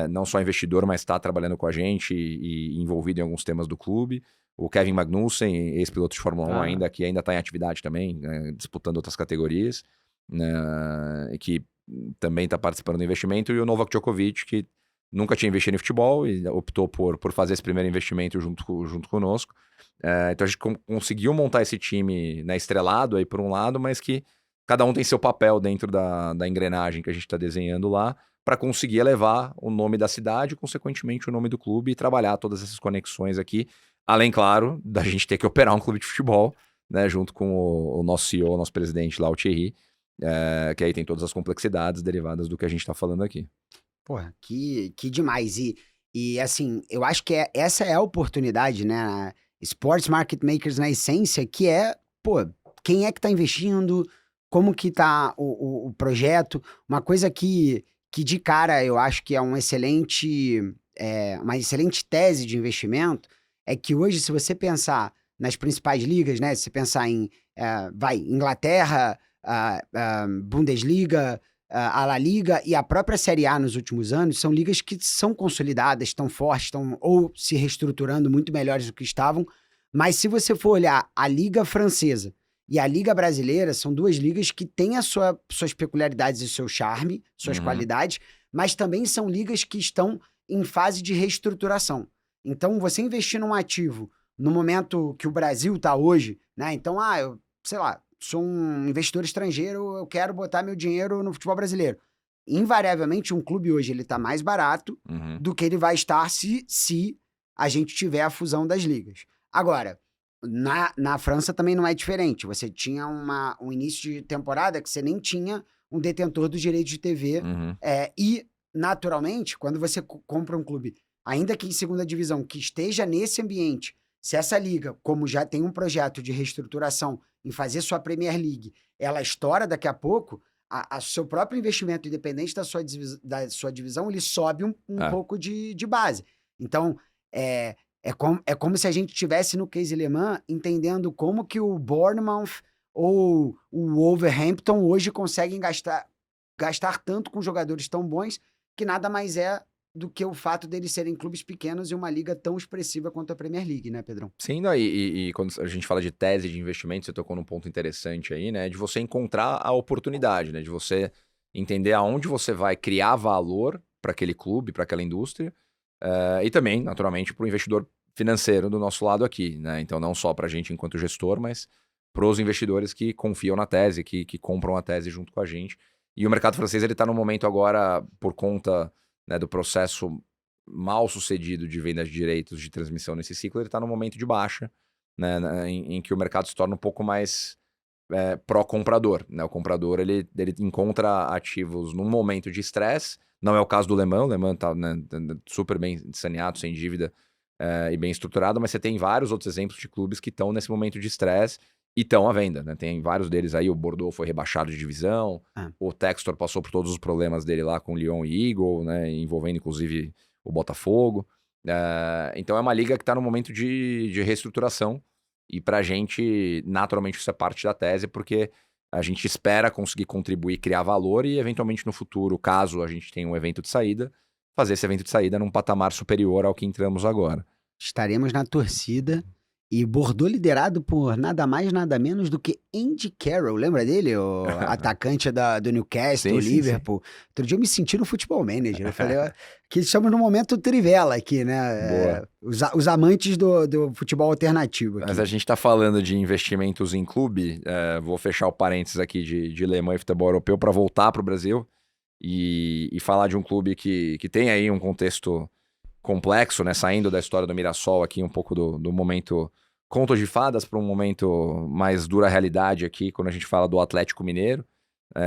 não só investidor, mas está trabalhando com a gente e envolvido em alguns temas do clube. O Kevin Magnussen, ex-piloto de Fórmula 1 ainda, que ainda está em atividade também, disputando outras categorias, né, que também está participando do investimento. E o Novak Djokovic, que nunca tinha investido em futebol e optou por fazer esse primeiro investimento junto conosco. Então a gente conseguiu montar esse time, né, estrelado aí por um lado, mas que cada um tem seu papel dentro da engrenagem que a gente está desenhando lá, para conseguir elevar o nome da cidade e, consequentemente, o nome do clube, e trabalhar todas essas conexões aqui. Além, claro, da gente ter que operar um clube de futebol, né, junto com o nosso CEO, o nosso presidente lá, o Thierry, que aí tem todas as complexidades derivadas do que a gente está falando aqui. Porra, que demais. E assim, eu acho que essa é a oportunidade, né? Sports Market Makers, na essência, que é, quem é que tá investindo, como que tá o projeto. Uma coisa que de cara eu acho que é uma excelente tese de investimento, é que hoje, se você pensar nas principais ligas, né? Se você pensar em, Inglaterra, Bundesliga, a La Liga e a própria Série A nos últimos anos, são ligas que são consolidadas, estão fortes, estão ou se reestruturando muito melhores do que estavam. Mas se você for olhar a Liga Francesa e a Liga Brasileira, são 2 ligas que têm suas peculiaridades e seu charme, suas qualidades, mas também são ligas que estão em fase de reestruturação. Então, você investir num ativo no momento que o Brasil está hoje, né? Então, eu, sei lá, sou um investidor estrangeiro, eu quero botar meu dinheiro no futebol brasileiro. Invariavelmente, um clube hoje ele está mais barato do que ele vai estar se a gente tiver a fusão das ligas. Agora, Na França também não é diferente. Você tinha um início de temporada que você nem tinha um detentor dos direitos de TV. Uhum. E, naturalmente, quando você compra um clube, ainda que em segunda divisão, que esteja nesse ambiente, se essa liga, como já tem um projeto de reestruturação em fazer sua Premier League, ela estoura daqui a pouco, o seu próprio investimento, independente da sua divisão, ele sobe um pouco de base. Então, é como se a gente estivesse no case Le Mans entendendo como que o Bournemouth ou o Wolverhampton hoje conseguem gastar tanto com jogadores tão bons que nada mais é do que o fato deles serem clubes pequenos e uma liga tão expressiva quanto a Premier League, né, Pedrão? Sim, não, e quando a gente fala de tese de investimento, você tocou num ponto interessante aí, né? De você encontrar a oportunidade, né? De você entender aonde você vai criar valor para aquele clube, para aquela indústria, e também, naturalmente, para o investidor financeiro do nosso lado aqui, né? Então, não só para a gente enquanto gestor, mas para os investidores que confiam na tese, que compram a tese junto com a gente. E o mercado francês, ele está no momento agora, por conta, né, do processo mal sucedido de venda de direitos de transmissão nesse ciclo, ele está no momento de baixa, né, em que o mercado se torna um pouco mais pró-comprador, né? O comprador, ele encontra ativos num momento de estresse, não é o caso do Le Mans, o Le Mans tá, né, super bem saneado, sem dívida e bem estruturado, mas você tem vários outros exemplos de clubes que estão nesse momento de estresse e estão à venda, né? Tem vários deles aí, o Bordeaux foi rebaixado de divisão, o Textor passou por todos os problemas dele lá com o Lyon e Eagle, né, envolvendo inclusive o Botafogo. Então é uma liga que está no momento de reestruturação e para a gente, naturalmente, isso é parte da tese, porque a gente espera conseguir contribuir, criar valor e, eventualmente, no futuro, caso a gente tenha um evento de saída, fazer esse evento de saída num patamar superior ao que entramos agora. Estaremos na torcida. E Bordeaux liderado por nada mais, nada menos do que Andy Carroll. Lembra dele? O atacante do Newcastle, Sim, Liverpool. sim. Outro dia eu me senti no Futebol Manager. Eu falei que estamos no momento Trivela aqui, né? Os amantes do futebol alternativo aqui. Mas a gente está falando de investimentos em clube. Vou fechar o parênteses aqui de Le Mans e futebol europeu para voltar para o Brasil e falar de um clube que tem aí um contexto complexo, né? Saindo da história do Mirassol aqui, um pouco do momento conto de fadas para um momento mais dura realidade aqui, quando a gente fala do Atlético Mineiro,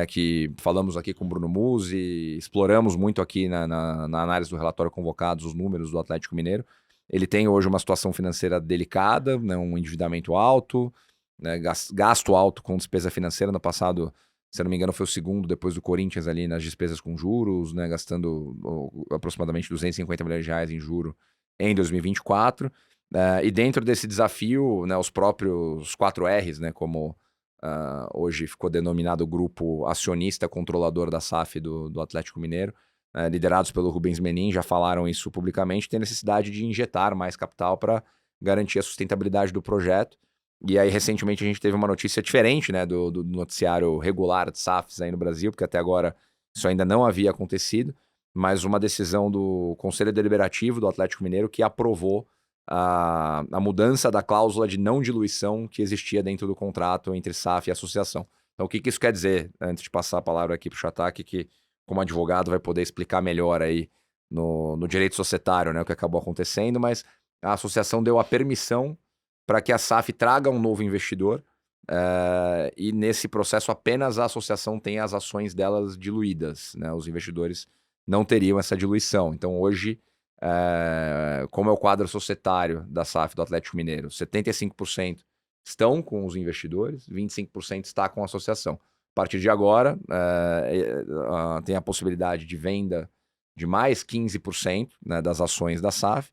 que falamos aqui com o Bruno Musi, exploramos muito aqui na análise do relatório Convocados os números do Atlético Mineiro. Ele tem hoje uma situação financeira delicada, né? Um endividamento alto, né? Gasto alto com despesa financeira. No passado, se eu não me engano, foi o segundo depois do Corinthians ali nas despesas com juros, né? Gastando aproximadamente 250 milhões de reais em juro em 2024. E dentro desse desafio, né, os próprios 4 R's, né, como hoje ficou denominado o grupo acionista controlador da SAF do Atlético Mineiro, liderados pelo Rubens Menin, já falaram isso publicamente, tem necessidade de injetar mais capital para garantir a sustentabilidade do projeto. E aí, recentemente, a gente teve uma notícia diferente, né, do noticiário regular de SAFs aí no Brasil, porque até agora isso ainda não havia acontecido, mas uma decisão do Conselho Deliberativo do Atlético Mineiro que aprovou a mudança da cláusula de não diluição que existia dentro do contrato entre SAF e associação. Então, o que isso quer dizer? Antes de passar a palavra aqui para o Chataki, que como advogado vai poder explicar melhor aí no direito societário, né, o que acabou acontecendo, mas a associação deu a permissão para que a SAF traga um novo investidor e nesse processo apenas a associação tem as ações delas diluídas, né? Os investidores não teriam essa diluição. Então hoje, como é o quadro societário da SAF do Atlético Mineiro, 75% estão com os investidores, 25% está com a associação. A partir de agora, tem a possibilidade de venda de mais 15%, né, das ações da SAF,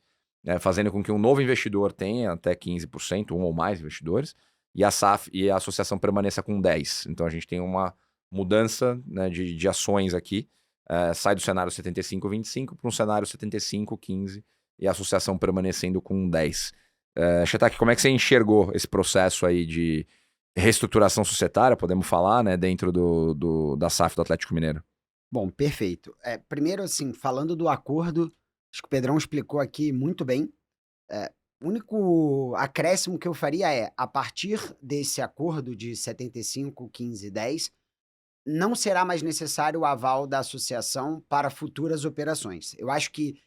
fazendo com que um novo investidor tenha até 15%, um ou mais investidores, e a SAF e a associação permaneça com 10%. Então a gente tem uma mudança, né, de ações aqui, sai do cenário 75-25 para um cenário 75-15 e a associação permanecendo com 10%. Chetaki, como é que você enxergou esse processo aí de reestruturação societária, podemos falar, né, dentro da SAF do Atlético Mineiro? Bom, perfeito. Primeiro, assim, falando do acordo, acho que o Pedrão explicou aqui muito bem. O único acréscimo que eu faria a partir desse acordo de 75, 15, 10, não será mais necessário o aval da associação para futuras operações. Eu acho que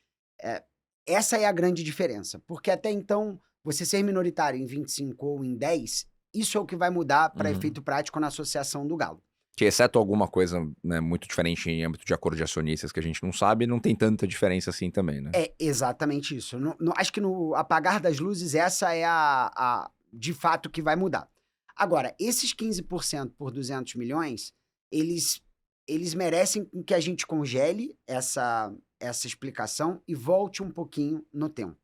essa é a grande diferença, porque até então você ser minoritário em 25 ou em 10, isso é o que vai mudar para Uhum. efeito prático na associação do Galo. Que exceto alguma coisa, né, muito diferente em âmbito de acordo de acionistas que a gente não sabe, não tem tanta diferença assim também, né? É exatamente isso. Acho que no apagar das luzes, essa é de fato que vai mudar. Agora, esses 15% por 200 milhões, eles, eles merecem que a gente congele essa explicação e volte um pouquinho no tempo.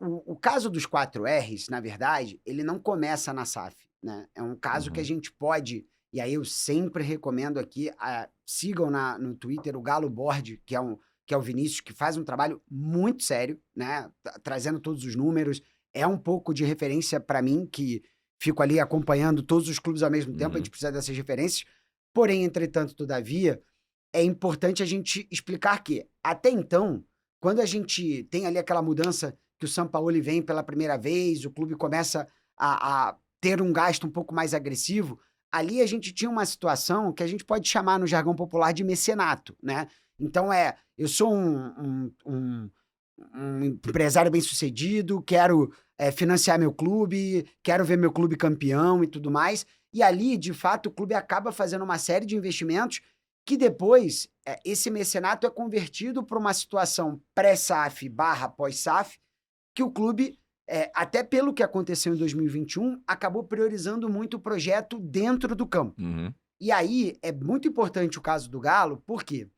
O caso dos 4 R's, na verdade, ele não começa na SAF, né? É um caso que a Uhum. gente pode, e aí eu sempre recomendo aqui, sigam no Twitter o Galo Board, que é o Vinícius, que faz um trabalho muito sério, né? Trazendo todos os números. É um pouco de referência para mim, que fico ali acompanhando todos os clubes ao mesmo tempo, a gente Uhum. precisa dessas referências. Porém, entretanto, todavia, é importante a gente explicar que, até então, quando a gente tem ali aquela mudança que o Sampaoli vem pela primeira vez, o clube começa a ter um gasto um pouco mais agressivo, ali a gente tinha uma situação que a gente pode chamar no jargão popular de mecenato, né? Então eu sou um empresário bem-sucedido, quero financiar meu clube, quero ver meu clube campeão e tudo mais, e ali, de fato, o clube acaba fazendo uma série de investimentos que depois esse mecenato é convertido para uma situação pré-SAF barra pós-SAF, que o clube, até pelo que aconteceu em 2021, acabou priorizando muito o projeto dentro do campo. Uhum. E aí é muito importante o caso do Galo, porque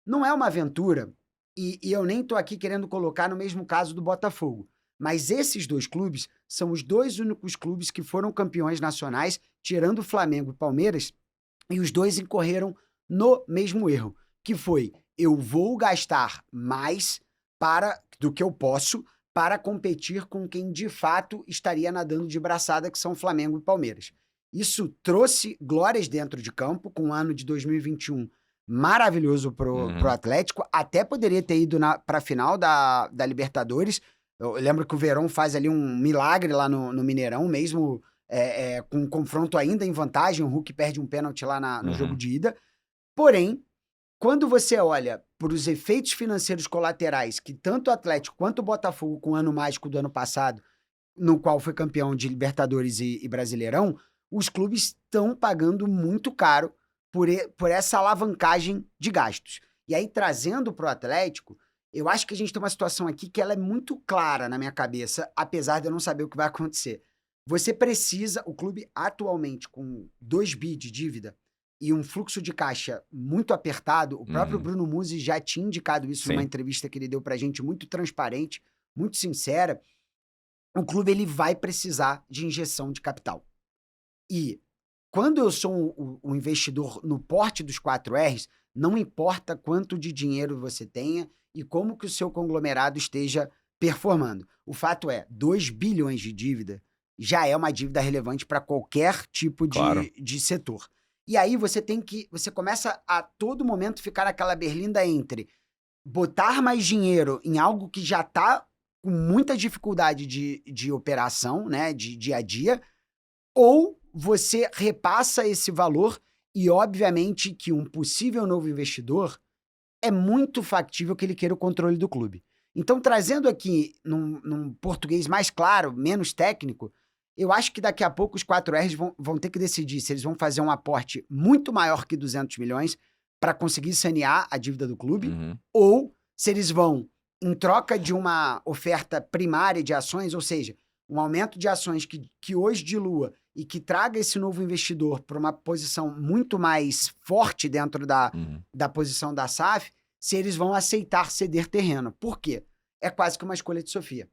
não é uma aventura, e eu nem estou aqui querendo colocar no mesmo caso do Botafogo, mas esses dois clubes são os dois únicos clubes que foram campeões nacionais, tirando o Flamengo e Palmeiras, e os dois incorreram no mesmo erro, que foi: eu vou gastar mais do que eu posso para competir com quem de fato estaria nadando de braçada, que são Flamengo e Palmeiras. Isso trouxe glórias dentro de campo, com o ano de 2021 maravilhoso pro Uhum. Atlético, até poderia ter ido para a final da Libertadores. Eu lembro que o Verón faz ali um milagre lá no Mineirão, mesmo com um confronto ainda em vantagem, o Hulk perde um pênalti lá no jogo Uhum. de ida. Porém, quando você olha para os efeitos financeiros colaterais que tanto o Atlético quanto o Botafogo, com o ano mágico do ano passado, no qual foi campeão de Libertadores e Brasileirão, os clubes estão pagando muito caro por essa alavancagem de gastos. E aí, trazendo para o Atlético, eu acho que a gente tem uma situação aqui que ela é muito clara na minha cabeça, apesar de eu não saber o que vai acontecer. Você precisa, o clube atualmente com 2 bi de dívida e um fluxo de caixa muito apertado, o próprio Uhum. Bruno Musi já tinha indicado isso numa Sim. entrevista que ele deu pra gente, muito transparente, muito sincera. O clube ele vai precisar de injeção de capital. E quando eu sou um investidor no porte dos 4 R's, não importa quanto de dinheiro você tenha e como que o seu conglomerado esteja performando. O fato é, 2 bilhões de dívida já é uma dívida relevante para qualquer tipo Claro. de setor. E aí você começa a todo momento ficar naquela berlinda entre botar mais dinheiro em algo que já está com muita dificuldade de operação, né, de dia a dia, ou você repassa esse valor e, obviamente, que um possível novo investidor é muito factível que ele queira o controle do clube. Então, trazendo aqui num português mais claro, menos técnico, eu acho que daqui a pouco os 4 R's vão ter que decidir se eles vão fazer um aporte muito maior que 200 milhões para conseguir sanear a dívida do clube, Uhum. ou se eles vão, em troca de uma oferta primária de ações, ou seja, um aumento de ações que hoje dilua e que traga esse novo investidor para uma posição muito mais forte dentro Uhum. da posição da SAF, se eles vão aceitar ceder terreno. Por quê? É quase que uma escolha de Sofia.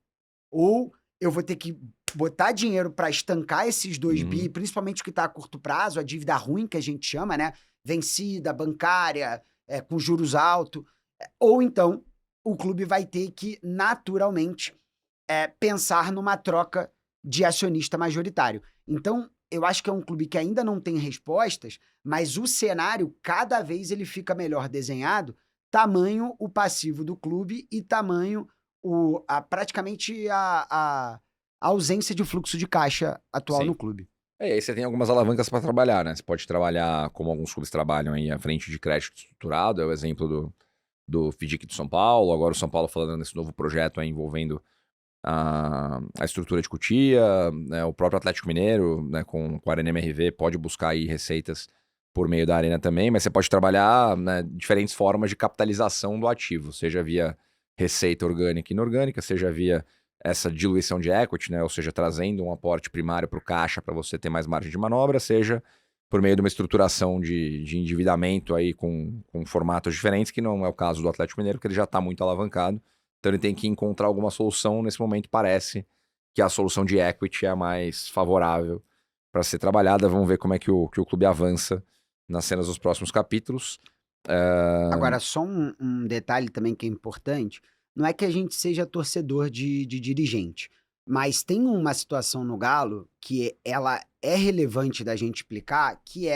Ou eu vou ter que botar dinheiro para estancar esses 2 bi, Uhum. principalmente o que está a curto prazo, a dívida ruim que a gente chama, né? Vencida, bancária, com juros altos. Ou então o clube vai ter que, naturalmente, pensar numa troca de acionista majoritário. Então, eu acho que é um clube que ainda não tem respostas, mas o cenário, cada vez ele fica melhor desenhado, tamanho o passivo do clube e tamanho praticamente a ausência de fluxo de caixa atual Sim. no clube. E aí você tem algumas alavancas para trabalhar, né? Você pode trabalhar como alguns clubes trabalham aí à frente de crédito estruturado, é o exemplo do FDIC do São Paulo, agora o São Paulo falando nesse novo projeto aí envolvendo a estrutura de Cotia, né, o próprio Atlético Mineiro, né, com a Arena MRV, pode buscar aí receitas por meio da Arena também, mas você pode trabalhar, né, diferentes formas de capitalização do ativo, seja via receita orgânica e inorgânica, seja via essa diluição de equity, né, ou seja, trazendo um aporte primário para o caixa para você ter mais margem de manobra, seja por meio de uma estruturação de endividamento aí com formatos diferentes, que não é o caso do Atlético Mineiro, porque ele já está muito alavancado. Então ele tem que encontrar alguma solução. Nesse momento parece que a solução de equity é a mais favorável para ser trabalhada. Vamos ver como é que o clube avança nas cenas dos próximos capítulos. Agora, só um detalhe também que é importante, não é que a gente seja torcedor de dirigente, mas tem uma situação no Galo que ela é relevante da gente explicar, que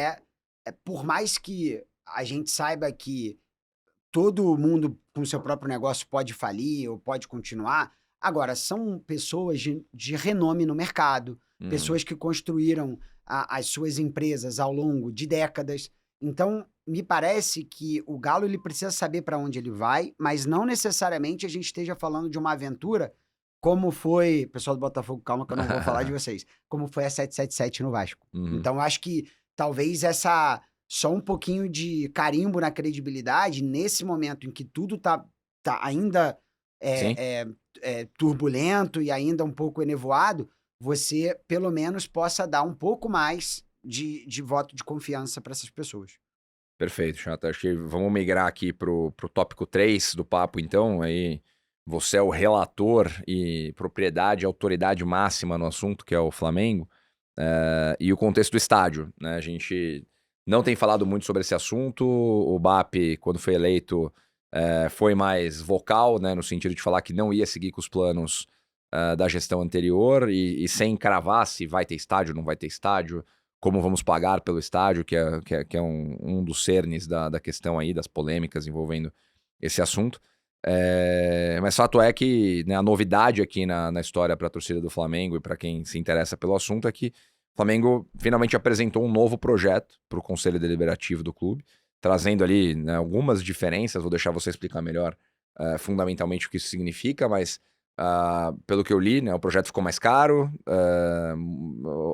por mais que a gente saiba que todo mundo com seu próprio negócio pode falir ou pode continuar. Agora, são pessoas de renome no mercado, pessoas que construíram as suas empresas ao longo de décadas. Então, me parece que o Galo ele precisa saber para onde ele vai, mas não necessariamente a gente esteja falando de uma aventura como foi, pessoal do Botafogo, calma que eu não vou falar de vocês, como foi a 777 no Vasco. Então, eu acho que talvez só um pouquinho de carimbo na credibilidade, nesse momento em que tudo tá ainda Sim. turbulento e ainda um pouco enevoado, você pelo menos possa dar um pouco mais de voto de confiança para essas pessoas. Perfeito, Chata. Acho que vamos migrar aqui pro tópico 3 do papo, então. Aí você é o relator e propriedade, autoridade máxima no assunto, que é o Flamengo, e o contexto do estádio, né? A gente não tem falado muito sobre esse assunto. O BAP, quando foi eleito, foi mais vocal, né, no sentido de falar que não ia seguir com os planos da gestão anterior e sem cravar se vai ter estádio, não vai ter estádio, como vamos pagar pelo estádio, que é um dos cernes da questão aí, das polêmicas envolvendo esse assunto. Mas fato é que, né, a novidade aqui na história para a torcida do Flamengo e para quem se interessa pelo assunto é que o Flamengo finalmente apresentou um novo projeto para o Conselho Deliberativo do clube, trazendo ali, né, algumas diferenças. Vou deixar você explicar melhor fundamentalmente o que isso significa, mas pelo que eu li, né, o projeto ficou mais caro,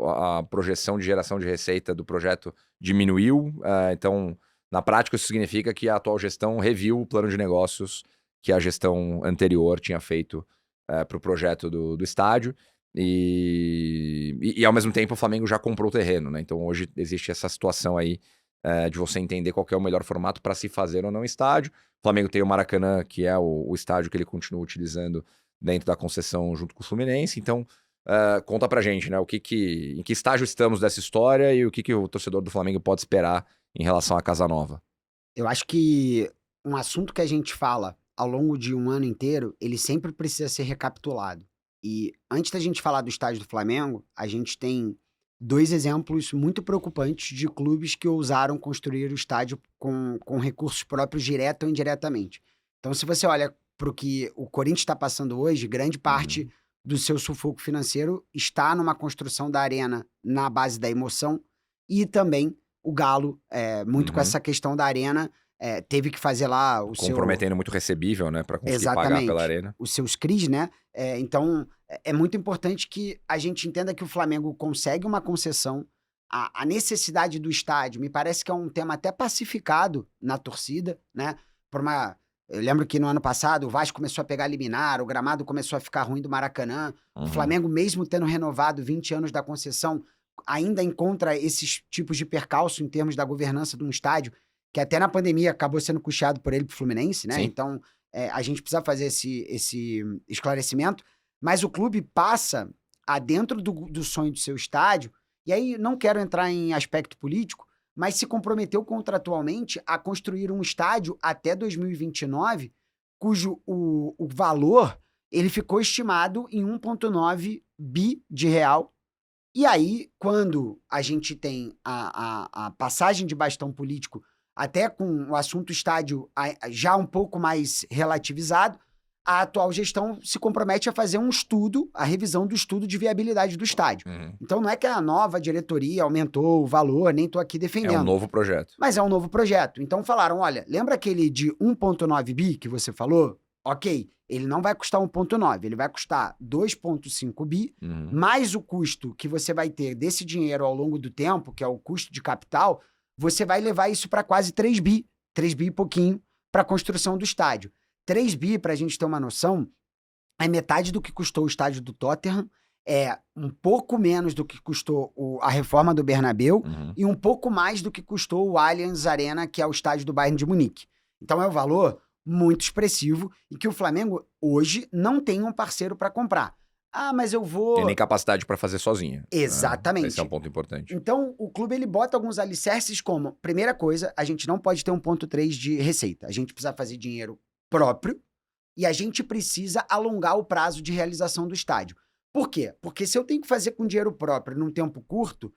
a projeção de geração de receita do projeto diminuiu, então, na prática, isso significa que a atual gestão reviu o plano de negócios que a gestão anterior tinha feito para o projeto do estádio, e ao mesmo tempo o Flamengo já comprou o terreno, né? Então hoje existe essa situação aí de você entender qual que é o melhor formato para se fazer ou não estádio. O Flamengo tem o Maracanã, que é o estádio que ele continua utilizando dentro da concessão junto com o Fluminense. Então, conta pra gente, né? Em que estágio estamos dessa história e o que o torcedor do Flamengo pode esperar em relação à Casa Nova. Eu acho que um assunto que a gente fala ao longo de um ano inteiro, ele sempre precisa ser recapitulado. E antes da gente falar do estádio do Flamengo, a gente tem 2 exemplos muito preocupantes de clubes que ousaram construir o estádio com recursos próprios, direto ou indiretamente. Então, se você olha para o que o Corinthians está passando hoje, grande parte do seu sufoco financeiro está numa construção da arena na base da emoção, e também o Galo, muito com essa questão da arena, teve que fazer lá o seu... Comprometendo muito recebível, né? Para conseguir pagar Exatamente. pela arena. Os seus CRIs, né? Então, é muito importante que a gente entenda que o Flamengo consegue uma concessão. A necessidade do estádio, me parece que é um tema até pacificado na torcida, né? Eu lembro que no ano passado o Vasco começou a pegar liminar, o gramado começou a ficar ruim do Maracanã. O Flamengo, mesmo tendo renovado 20 anos da concessão, ainda encontra esses tipos de percalço em termos da governança de um estádio, que até na pandemia acabou sendo custeado por ele pro Fluminense, né? Sim. Então, a gente precisa fazer esse esclarecimento. Mas o clube passa dentro do sonho do seu estádio, e aí não quero entrar em aspecto político, mas se comprometeu contratualmente a construir um estádio até 2029, cujo o valor ele ficou estimado em 1,9 bi de real. E aí, quando a gente tem a passagem de bastão político, até com o assunto estádio já um pouco mais relativizado, a atual gestão se compromete a fazer um estudo, a revisão do estudo de viabilidade do estádio. Então não é que a nova diretoria aumentou o valor, nem estou aqui defendendo. É um novo projeto. Mas é um novo projeto. Então falaram, olha, lembra aquele de 1,9 bi que você falou? ok, ele não vai custar 1,9, ele vai custar 2,5 bi, mais o custo que você vai ter desse dinheiro ao longo do tempo, que é o custo de capital, você vai levar isso para quase 3 bi e pouquinho para a construção do estádio. 3 bi, para a gente ter uma noção, é metade do que custou o estádio do Tottenham, é um pouco menos do que custou a reforma do Bernabéu e um pouco mais do que custou o Allianz Arena, que é o estádio do Bayern de Munique. Então é um valor muito expressivo e que o Flamengo hoje não tem um parceiro para comprar. Ah, mas eu vou... Tem nem capacidade para fazer sozinha. Exatamente. Esse é um ponto importante. Então, o clube ele bota alguns alicerces como, primeira coisa, a gente não pode ter 1,3 de receita. A gente precisa fazer dinheiro próprio e a gente precisa alongar o prazo de realização do estádio. Por quê? Porque se eu tenho que fazer com dinheiro próprio num tempo curto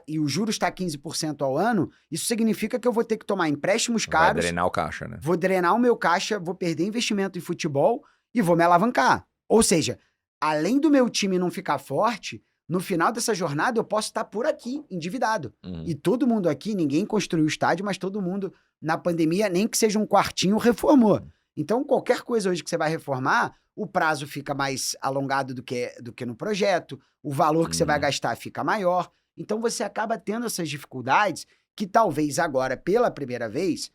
e o juros está 15% ao ano, isso significa que eu vou ter que tomar empréstimos caros. Vai drenar o caixa, né? Vou drenar o meu caixa, vou perder investimento em futebol e vou me alavancar. Ou seja, além do meu time não ficar forte, no final dessa jornada eu posso estar por aqui, endividado. E todo mundo aqui, ninguém construiu o estádio, mas todo mundo na pandemia, nem que seja um quartinho, reformou. Então, qualquer coisa hoje que você vai reformar, o prazo fica mais alongado do que no projeto, o valor que você vai gastar fica maior. Então, você acaba tendo essas dificuldades que talvez agora, pela primeira vez,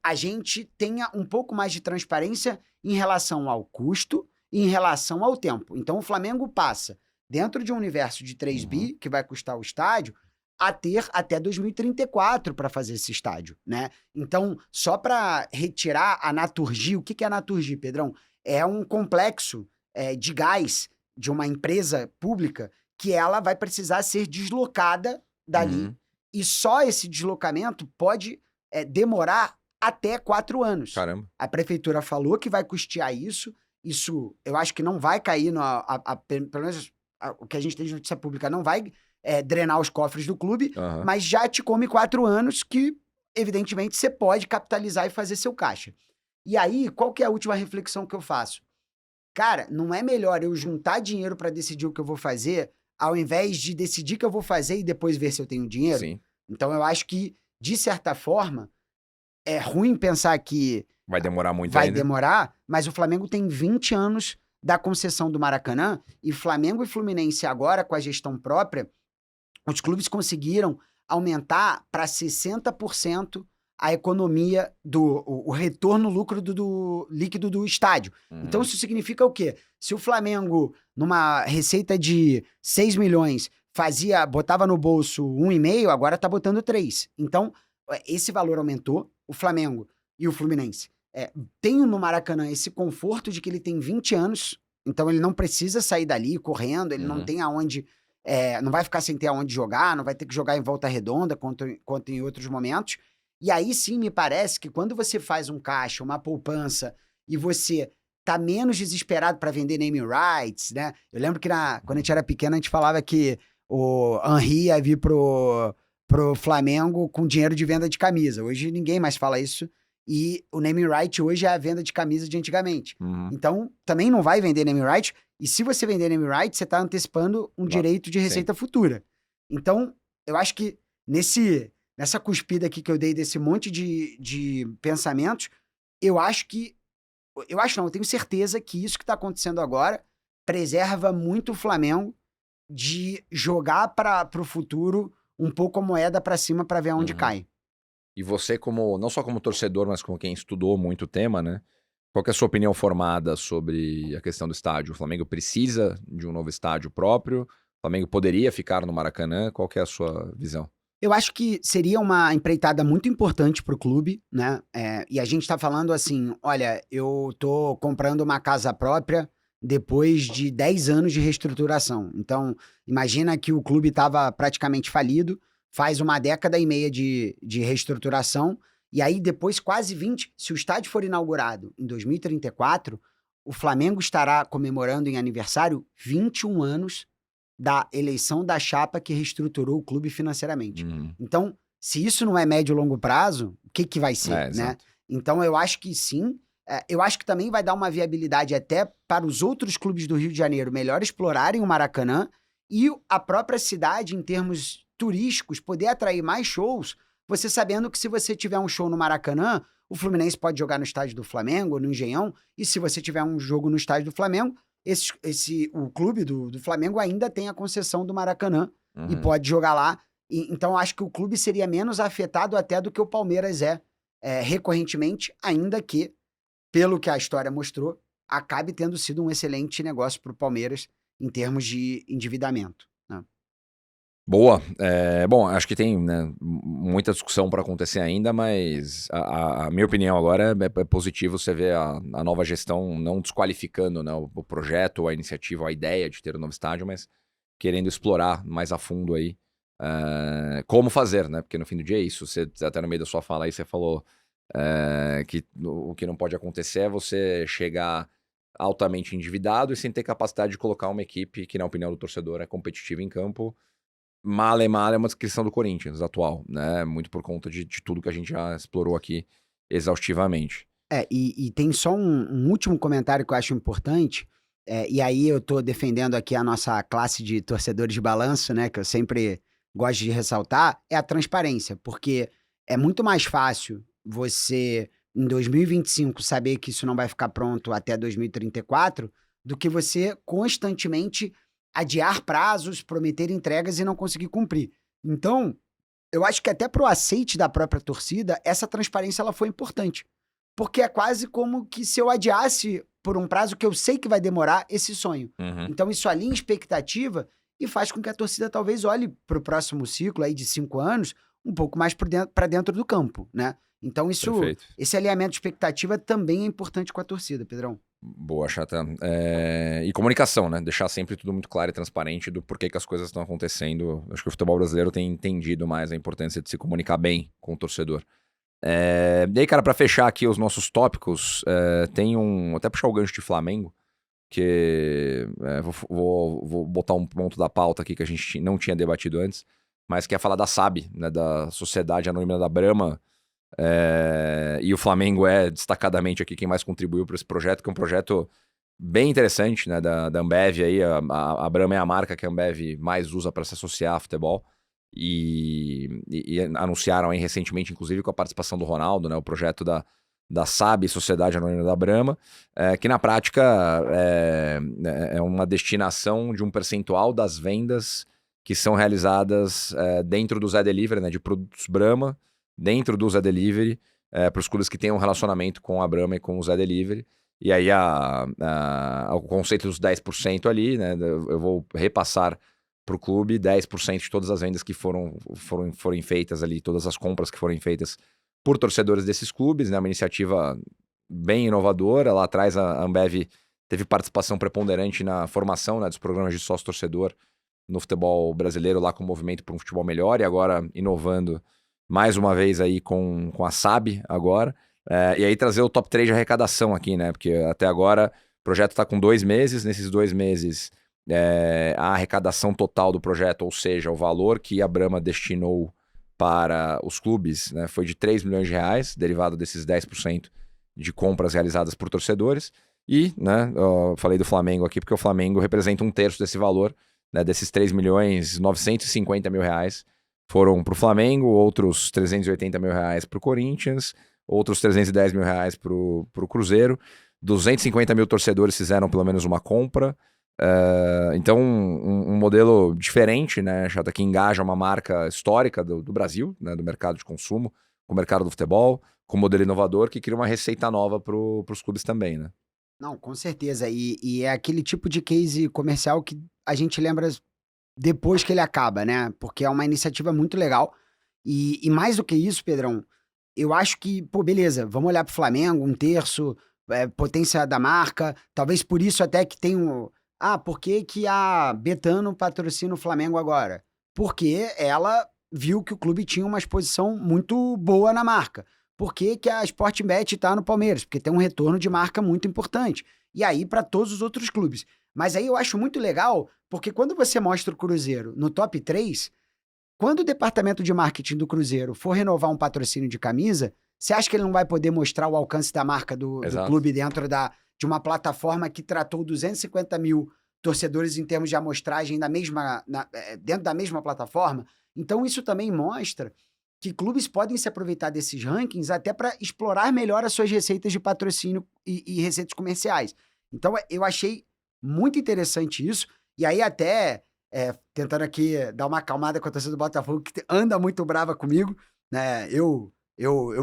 a gente tenha um pouco mais de transparência em relação ao custo e em relação ao tempo. Então, o Flamengo passa, dentro de um universo de 3 bi, que vai custar o estádio, a ter até 2034 para fazer esse estádio, né? Então, só para retirar a Naturgy, o que é a Naturgy, Pedrão? É um complexo de gás de uma empresa pública que ela vai precisar ser deslocada dali e só esse deslocamento pode demorar até 4 anos. Caramba. A prefeitura falou que vai custear isso eu acho que não vai cair, pelo menos o que a gente tem de notícia pública, não vai drenar os cofres do clube, mas já te come 4 anos que, evidentemente, você pode capitalizar e fazer seu caixa. E aí, qual que é a última reflexão que eu faço? Cara, não é melhor eu juntar dinheiro para decidir o que eu vou fazer, ao invés de decidir o que eu vou fazer e depois ver se eu tenho dinheiro? Sim. Então, eu acho que, de certa forma, é ruim pensar que vai demorar muito vai ainda. demorar, mas o Flamengo tem 20 anos da concessão do Maracanã e Flamengo e Fluminense agora, com a gestão própria, os clubes conseguiram aumentar para 60% a economia o retorno lucro líquido do estádio. Então, isso significa o quê? Se o Flamengo, numa receita de 6 milhões, botava no bolso 1,5, agora tá botando 3. Então, esse valor aumentou. O Flamengo e o Fluminense tem no Maracanã esse conforto de que ele tem 20 anos, então ele não precisa sair dali correndo, ele não tem aonde... não vai ficar sem ter aonde jogar, não vai ter que jogar em volta redonda quanto em outros momentos. E aí sim, me parece que quando você faz um caixa, uma poupança, e você tá menos desesperado para vender naming rights, né? Eu lembro que quando a gente era pequeno, a gente falava que o Henry ia vir pro Flamengo com dinheiro de venda de camisa. Hoje ninguém mais fala isso. E o naming right hoje é a venda de camisa de antigamente. Então, também não vai vender naming right. E se você vender naming right, você tá antecipando um direito de receita futura. Então, eu acho que nessa cuspida aqui que eu dei desse monte de pensamentos, eu tenho certeza que isso que tá acontecendo agora preserva muito o Flamengo de jogar para o futuro um pouco a moeda para cima para ver aonde cai. E você, não só como torcedor, mas como quem estudou muito o tema, né? Qual que é a sua opinião formada sobre a questão do estádio? O Flamengo precisa de um novo estádio próprio? O Flamengo poderia ficar no Maracanã? Qual que é a sua visão? Eu acho que seria uma empreitada muito importante para o clube, né? E a gente tá falando assim, olha, eu tô comprando uma casa própria depois de 10 anos de reestruturação. Então, imagina que o clube estava praticamente falido, faz 1,5 de reestruturação, e aí depois quase 20, se o estádio for inaugurado em 2034, o Flamengo estará comemorando em aniversário 21 anos da eleição da chapa que reestruturou o clube financeiramente. Então, se isso não é médio e longo prazo, o que vai ser, né? Exato. Então, eu acho que sim. Eu acho que também vai dar uma viabilidade até para os outros clubes do Rio de Janeiro melhor explorarem o Maracanã e a própria cidade, em termos turísticos, poder atrair mais shows. você sabendo que se você tiver um show no Maracanã, o Fluminense pode jogar no estádio do Flamengo, no Engenhão, e se você tiver um jogo no estádio do Flamengo, o clube do Flamengo ainda tem a concessão do Maracanã e pode jogar lá. Então, acho que o clube seria menos afetado até do que o Palmeiras recorrentemente, ainda que, pelo que a história mostrou, acabe tendo sido um excelente negócio para o Palmeiras em termos de endividamento, né? Boa. Bom, acho que tem, né, muita discussão para acontecer ainda, mas a minha opinião agora é positivo você ver a nova gestão não desqualificando, né, o projeto, a iniciativa, a ideia de ter um novo estádio, mas querendo explorar mais a fundo aí como fazer, né? Porque no fim do dia é isso. Você até no meio da sua fala aí você falou que o que não pode acontecer é você chegar altamente endividado e sem ter capacidade de colocar uma equipe que, na opinião do torcedor, é competitiva em campo. Male é uma descrição do Corinthians atual, né? Muito por conta de tudo que a gente já explorou aqui exaustivamente. E tem só um último comentário que eu acho importante, e aí eu tô defendendo aqui a nossa classe de torcedores de balanço, né, que eu sempre gosto de ressaltar, é a transparência, porque é muito mais fácil você, em 2025, saber que isso não vai ficar pronto até 2034, do que você constantemente adiar prazos, prometer entregas e não conseguir cumprir. Então, eu acho que até pro aceite da própria torcida, essa transparência ela foi importante. Porque é quase como que se eu adiasse por um prazo que eu sei que vai demorar esse sonho. Então isso alinha expectativa e faz com que a torcida talvez olhe para o próximo ciclo aí de 5 anos um pouco mais para dentro do campo, né? Então Perfeito. esse alinhamento de expectativa também é importante com a torcida, Pedrão. Boa, Chata. E comunicação, né? Deixar sempre tudo muito claro e transparente do porquê que as coisas estão acontecendo. Acho que o futebol brasileiro tem entendido mais a importância de se comunicar bem com o torcedor. E aí, cara, pra fechar aqui os nossos tópicos, tem até puxar o gancho de Flamengo, que vou botar um ponto da pauta aqui que a gente não tinha debatido antes, mas que é falar da SAB, né, da Sociedade Anônima da Brahma, e o Flamengo é destacadamente aqui quem mais contribuiu para esse projeto, que é um projeto bem interessante, né, da Ambev aí. A Brahma é a marca que a Ambev mais usa para se associar a futebol. E anunciaram aí recentemente, inclusive com a participação do Ronaldo, né, o projeto da SAB, Sociedade Anônima da Brahma, que na prática é uma destinação de um percentual das vendas que são realizadas dentro do Zé Delivery, né, de produtos Brahma, dentro do Zé Delivery, para os clubes que têm um relacionamento com a Brahma e com o Zé Delivery. E aí o conceito dos 10% ali, né, eu vou repassar para o clube 10% de todas as vendas que foram feitas ali, todas as compras que forem feitas por torcedores desses clubes, né? Uma iniciativa bem inovadora. Lá atrás a Ambev teve participação preponderante na formação, né, dos programas de sócio-torcedor no futebol brasileiro, lá com o Movimento por um Futebol Melhor, e agora inovando mais uma vez aí com a SAB agora. E aí trazer o top 3 de arrecadação aqui, né? Porque até agora o projeto está com 2 meses, nesses 2 meses a arrecadação total do projeto, ou seja, o valor que a Brahma destinou para os clubes, né, foi de 3 milhões de reais, derivado desses 10% de compras realizadas por torcedores. E, né, eu falei do Flamengo aqui porque o Flamengo representa 1/3 desse valor, né, desses 3 milhões 950 mil reais foram para o Flamengo, outros 380 mil reais para o Corinthians, outros 310 mil reais para o Cruzeiro. 250 mil torcedores fizeram pelo menos uma compra. Então, um modelo diferente, né, Chata, que engaja uma marca histórica do Brasil, né, do mercado de consumo, com o mercado do futebol, com um modelo inovador que cria uma receita nova para os clubes também, né? Não, com certeza. E é aquele tipo de case comercial que a gente lembra depois que ele acaba, né? Porque é uma iniciativa muito legal. E mais do que isso, Pedrão, eu acho que, pô, beleza, vamos olhar pro Flamengo, 1/3, potência da marca, talvez por isso até que tem por que que a Betano patrocina o Flamengo agora? Porque ela viu que o clube tinha uma exposição muito boa na marca. Por que que a Sportbet tá no Palmeiras? Porque tem um retorno de marca muito importante. E aí para todos os outros clubes. Mas aí eu acho muito legal, porque quando você mostra o Cruzeiro no top 3, quando o departamento de marketing do Cruzeiro for renovar um patrocínio de camisa, você acha que ele não vai poder mostrar o alcance da marca do clube dentro de uma plataforma que tratou 250 mil torcedores em termos de amostragem dentro da mesma plataforma? Então isso também mostra que clubes podem se aproveitar desses rankings até para explorar melhor as suas receitas de patrocínio e receitas comerciais. Então, eu achei muito interessante isso. E aí, até tentando aqui dar uma acalmada com a torcida do Botafogo, que anda muito brava comigo, né? Eu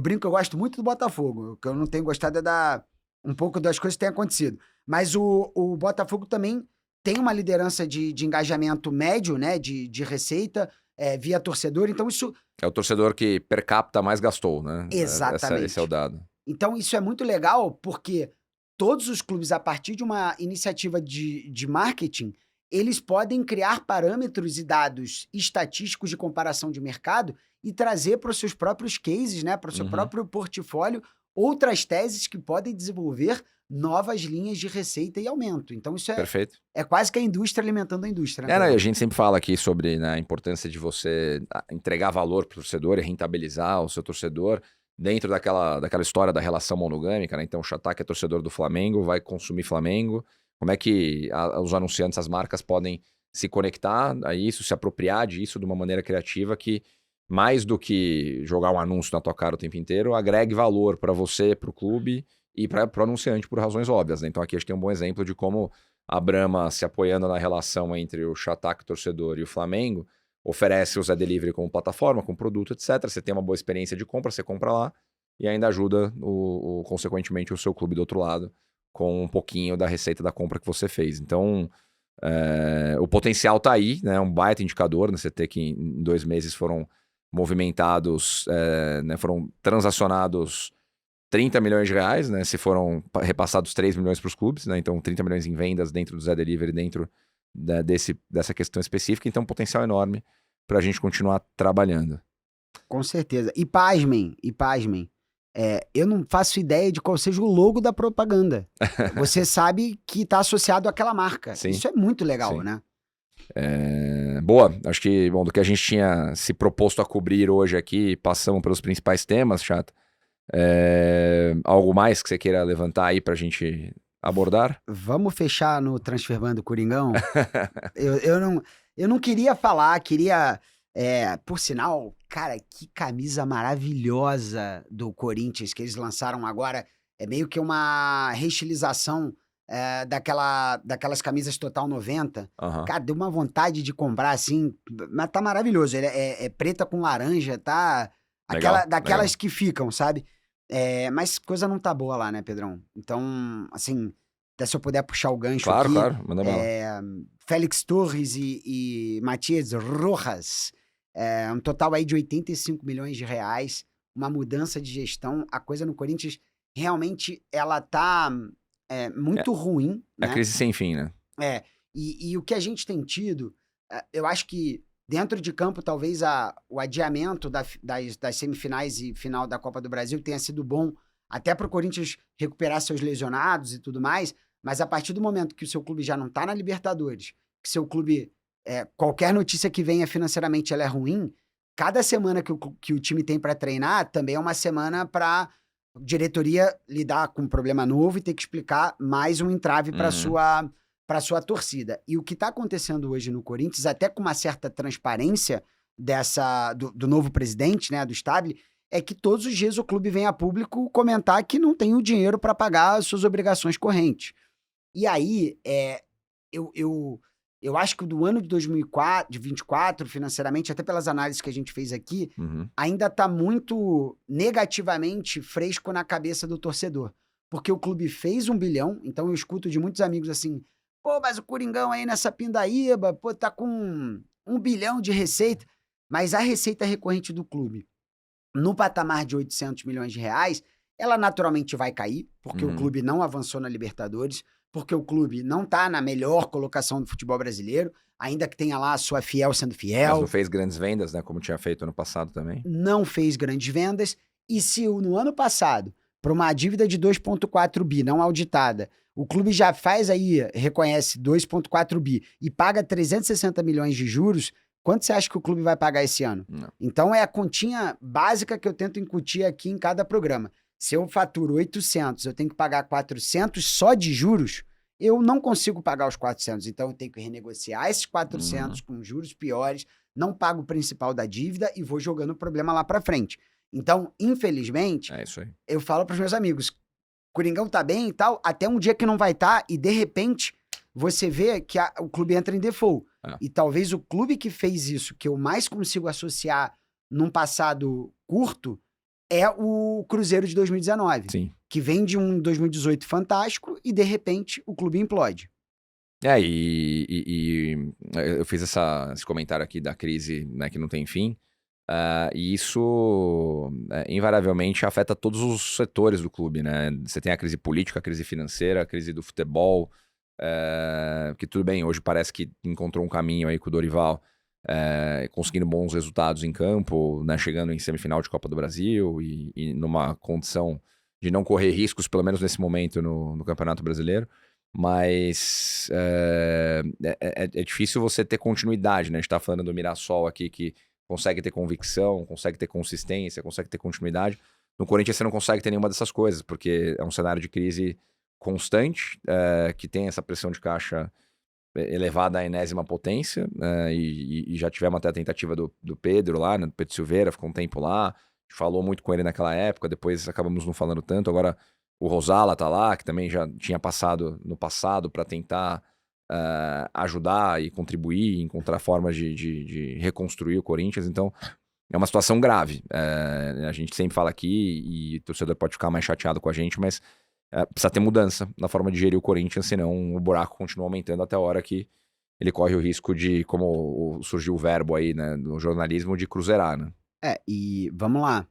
brinco que eu gosto muito do Botafogo. O que eu não tenho gostado é um pouco das coisas que têm acontecido. Mas o Botafogo também tem uma liderança de engajamento médio, né? De receita via torcedor. Então, isso... É o torcedor que per capita mais gastou, né? Exatamente. Esse é o dado. Então, isso é muito legal, porque todos os clubes, a partir de uma iniciativa de marketing, eles podem criar parâmetros e dados estatísticos de comparação de mercado e trazer para os seus próprios cases, né, para o seu próprio portfólio, outras teses que podem desenvolver novas linhas de receita e aumento. Então, isso Perfeito. É quase que a indústria alimentando a indústria. Né, a gente sempre fala aqui sobre, né, a importância de você entregar valor para o torcedor e rentabilizar o seu torcedor dentro daquela história da relação monogâmica, né? Então, o Chatak é torcedor do Flamengo, vai consumir Flamengo. Como é que os anunciantes, as marcas podem se conectar a isso, se apropriar disso de uma maneira criativa que, mais do que jogar um anúncio na tua cara o tempo inteiro, agregue valor para você, para o clube e para o anunciante por razões óbvias, né? Então, aqui a gente tem um bom exemplo de como a Brahma, se apoiando na relação entre o Chatak torcedor e o Flamengo, oferece o Zé Delivery como plataforma, como produto, etc. Você tem uma boa experiência de compra, você compra lá e ainda ajuda, consequentemente, o seu clube do outro lado com um pouquinho da receita da compra que você fez. Então, o potencial tá aí, né? Um baita indicador, né? Você ter que em 2 meses foram movimentados, né? Foram transacionados 30 milhões de reais, né? Se foram repassados 3 milhões para os clubes, né? Então 30 milhões em vendas dentro do Zé Delivery, dentro dessa questão específica. Então, um potencial enorme para a gente continuar trabalhando. Com certeza. E pasmem. Eu não faço ideia de qual seja o logo da propaganda. Você sabe que está associado àquela marca. Sim. Isso é muito legal, Sim. né? Boa. Acho que, do que a gente tinha se proposto a cobrir hoje aqui, passamos pelos principais temas, Chato. Algo mais que você queira levantar aí pra gente abordar? Vamos fechar no Transferbando Coringão? eu não queria falar, por sinal, cara, que camisa maravilhosa do Corinthians que eles lançaram agora. É meio que uma reestilização daquelas camisas Total 90. Uhum. Cara, deu uma vontade de comprar assim, mas tá maravilhoso. Ele é preta com laranja, tá? Daquelas legal. que ficam, sabe? Mas coisa não tá boa lá, né, Pedrão? Então, assim, até se eu puder puxar o gancho aqui. Claro, manda bala. Félix Torres e Matias Rojas. Um total aí de 85 milhões de reais. Uma mudança de gestão. A coisa no Corinthians, realmente, ela tá muito ruim. É né? a crise sem fim, né? E o que a gente tem tido, eu acho que dentro de campo, talvez o adiamento das semifinais e final da Copa do Brasil tenha sido bom até para o Corinthians recuperar seus lesionados e tudo mais, mas a partir do momento que o seu clube já não está na Libertadores, que seu clube, qualquer notícia que venha financeiramente ela é ruim, cada semana que o time tem para treinar também é uma semana para diretoria lidar com um problema novo e ter que explicar mais um entrave para sua torcida. E o que está acontecendo hoje no Corinthians, até com uma certa transparência do novo presidente, né, do Stabile, é que todos os dias o clube vem a público comentar que não tem o dinheiro para pagar as suas obrigações correntes. E aí, eu acho que do ano de 2024, financeiramente, até pelas análises que a gente fez aqui, ainda está muito negativamente fresco na cabeça do torcedor. Porque o clube fez 1 bilhão, então eu escuto de muitos amigos assim, pô, mas o Coringão aí nessa pindaíba, pô, tá com 1 bilhão de receita. Mas a receita recorrente do clube, no patamar de 800 milhões de reais, ela naturalmente vai cair, porque o clube não avançou na Libertadores, porque o clube não tá na melhor colocação do futebol brasileiro, ainda que tenha lá a sua fiel sendo fiel. Mas não fez grandes vendas, né, como tinha feito ano passado também. Não fez grandes vendas, e se no ano passado, para uma dívida de 2,4 bi não auditada, o clube já faz aí, reconhece 2,4 bi e paga 360 milhões de juros, quanto você acha que o clube vai pagar esse ano? Não. Então é a continha básica que eu tento incutir aqui em cada programa. Se eu faturo 800, eu tenho que pagar 400 só de juros, eu não consigo pagar os 400. Então eu tenho que renegociar esses 400 com juros piores, não pago o principal da dívida e vou jogando o problema lá pra frente. Então, infelizmente, É isso aí. eu falo pros meus amigos, Coringão tá bem e tal, até um dia que não vai estar e de repente você vê que o clube entra em default. E talvez o clube que fez isso, que eu mais consigo associar num passado curto, é o Cruzeiro de 2019. Sim. Que vem de um 2018 fantástico e de repente o clube implode. Eu fiz esse comentário aqui da crise, né, que não tem fim. E isso invariavelmente afeta todos os setores do clube, né? Você tem a crise política, a crise financeira, a crise do futebol, que tudo bem, hoje parece que encontrou um caminho aí com o Dorival, conseguindo bons resultados em campo, né? Chegando em semifinal de Copa do Brasil e numa condição de não correr riscos, pelo menos nesse momento no Campeonato Brasileiro. Mas é difícil você ter continuidade, né? A gente tá falando do Mirassol aqui, que consegue ter convicção, consegue ter consistência, consegue ter continuidade. No Corinthians você não consegue ter nenhuma dessas coisas, porque é um cenário de crise constante, que tem essa pressão de caixa elevada à enésima potência, e já tivemos até a tentativa do Pedro lá, né, do Pedro Silveira, ficou um tempo lá, a gente falou muito com ele naquela época, depois acabamos não falando tanto, agora o Rosala tá lá, que também já tinha passado no passado para tentar ajudar e contribuir, encontrar formas de reconstruir o Corinthians. Então, é uma situação grave. A gente sempre fala aqui, e o torcedor pode ficar mais chateado com a gente, mas precisa ter mudança na forma de gerir o Corinthians, senão o buraco continua aumentando até a hora que ele corre o risco de, como surgiu o verbo aí, né, no jornalismo, de cruzeirar, né? E vamos lá.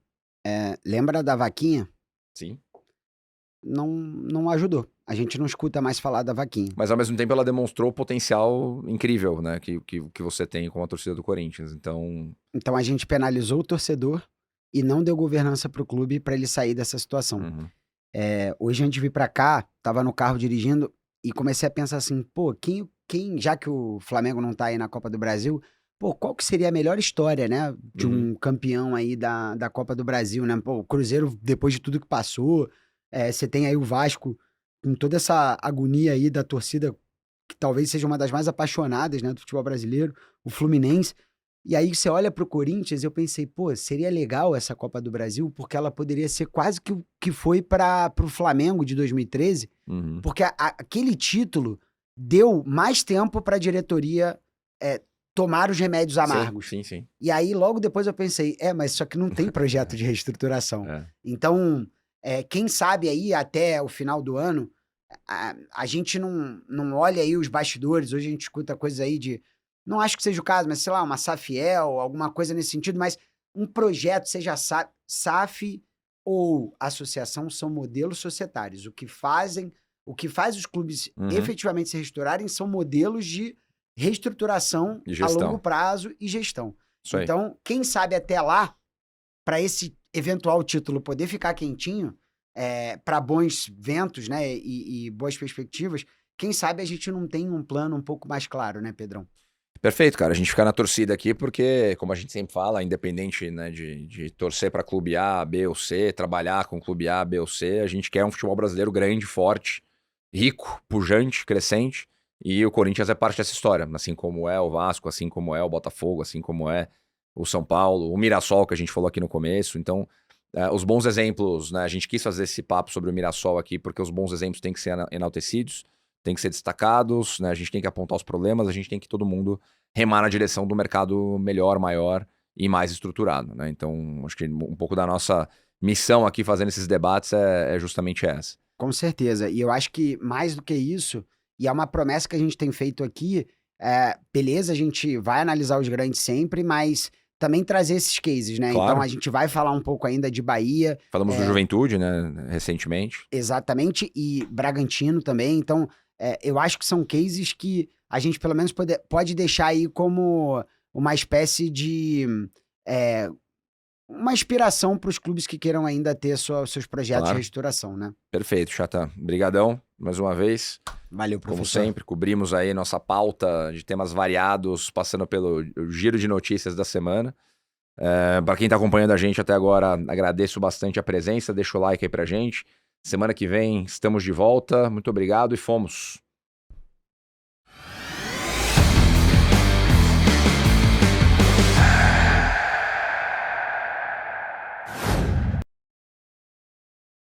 Lembra da vaquinha? Sim. Não ajudou. A gente não escuta mais falar da vaquinha. Mas ao mesmo tempo ela demonstrou o potencial incrível, né, que você tem com a torcida do Corinthians. Então a gente penalizou o torcedor e não deu governança pro clube para ele sair dessa situação. Hoje antes de vir pra cá, tava no carro dirigindo e comecei a pensar assim, pô, quem já que o Flamengo não tá aí na Copa do Brasil, pô, qual que seria a melhor história, né, de um campeão aí da Copa do Brasil, né? Pô, o Cruzeiro, depois de tudo que passou, você tem aí o Vasco com toda essa agonia aí da torcida, que talvez seja uma das mais apaixonadas, né, do futebol brasileiro, o Fluminense. E aí você olha pro Corinthians, eu pensei, pô, seria legal essa Copa do Brasil, porque ela poderia ser quase que o que foi pro Flamengo de 2013, porque aquele título deu mais tempo pra diretoria tomar os remédios amargos. Sim. E aí logo depois eu pensei, mas só que não tem projeto de reestruturação. Então, quem sabe aí até o final do ano, a gente não olha aí os bastidores, hoje a gente escuta coisas aí de, não acho que seja o caso, mas sei lá, uma Safiel, alguma coisa nesse sentido, mas um projeto, seja SAF ou associação, são modelos societários. O que faz os clubes efetivamente se reestruturarem são modelos de reestruturação a longo prazo e gestão. Então, quem sabe até lá, para esse eventual título poder ficar quentinho, para bons ventos, né, e boas perspectivas, quem sabe a gente não tem um plano um pouco mais claro, né, Pedrão? Perfeito, cara. A gente fica na torcida aqui porque, como a gente sempre fala, independente, né, de torcer para clube A, B ou C, trabalhar com clube A, B ou C, a gente quer um futebol brasileiro grande, forte, rico, pujante, crescente, e o Corinthians é parte dessa história, assim como é o Vasco, assim como é o Botafogo, assim como é o São Paulo, o Mirassol, que a gente falou aqui no começo. Então, os bons exemplos, né, a gente quis fazer esse papo sobre o Mirassol aqui porque os bons exemplos têm que ser enaltecidos, têm que ser destacados, né, a gente tem que apontar os problemas, a gente tem que todo mundo remar na direção do mercado melhor, maior e mais estruturado, né? Então, acho que um pouco da nossa missão aqui fazendo esses debates é justamente essa. Com certeza. E eu acho que mais do que isso, e é uma promessa que a gente tem feito aqui, beleza, a gente vai analisar os grandes sempre, mas também trazer esses cases, né? Claro. Então a gente vai falar um pouco ainda de Bahia. Falamos do Juventude, né, recentemente. Exatamente, e Bragantino também. Então, eu acho que são cases que a gente pelo menos pode deixar aí como uma espécie de uma inspiração para os clubes que queiram ainda ter seus projetos de reestruturação, né? Perfeito, Chata. Brigadão, mais uma vez. Valeu, professor. Como sempre, cobrimos aí nossa pauta de temas variados, passando pelo giro de notícias da semana. Para quem está acompanhando a gente até agora, agradeço bastante a presença, deixa o like aí pra gente. Semana que vem estamos de volta. Muito obrigado e fomos!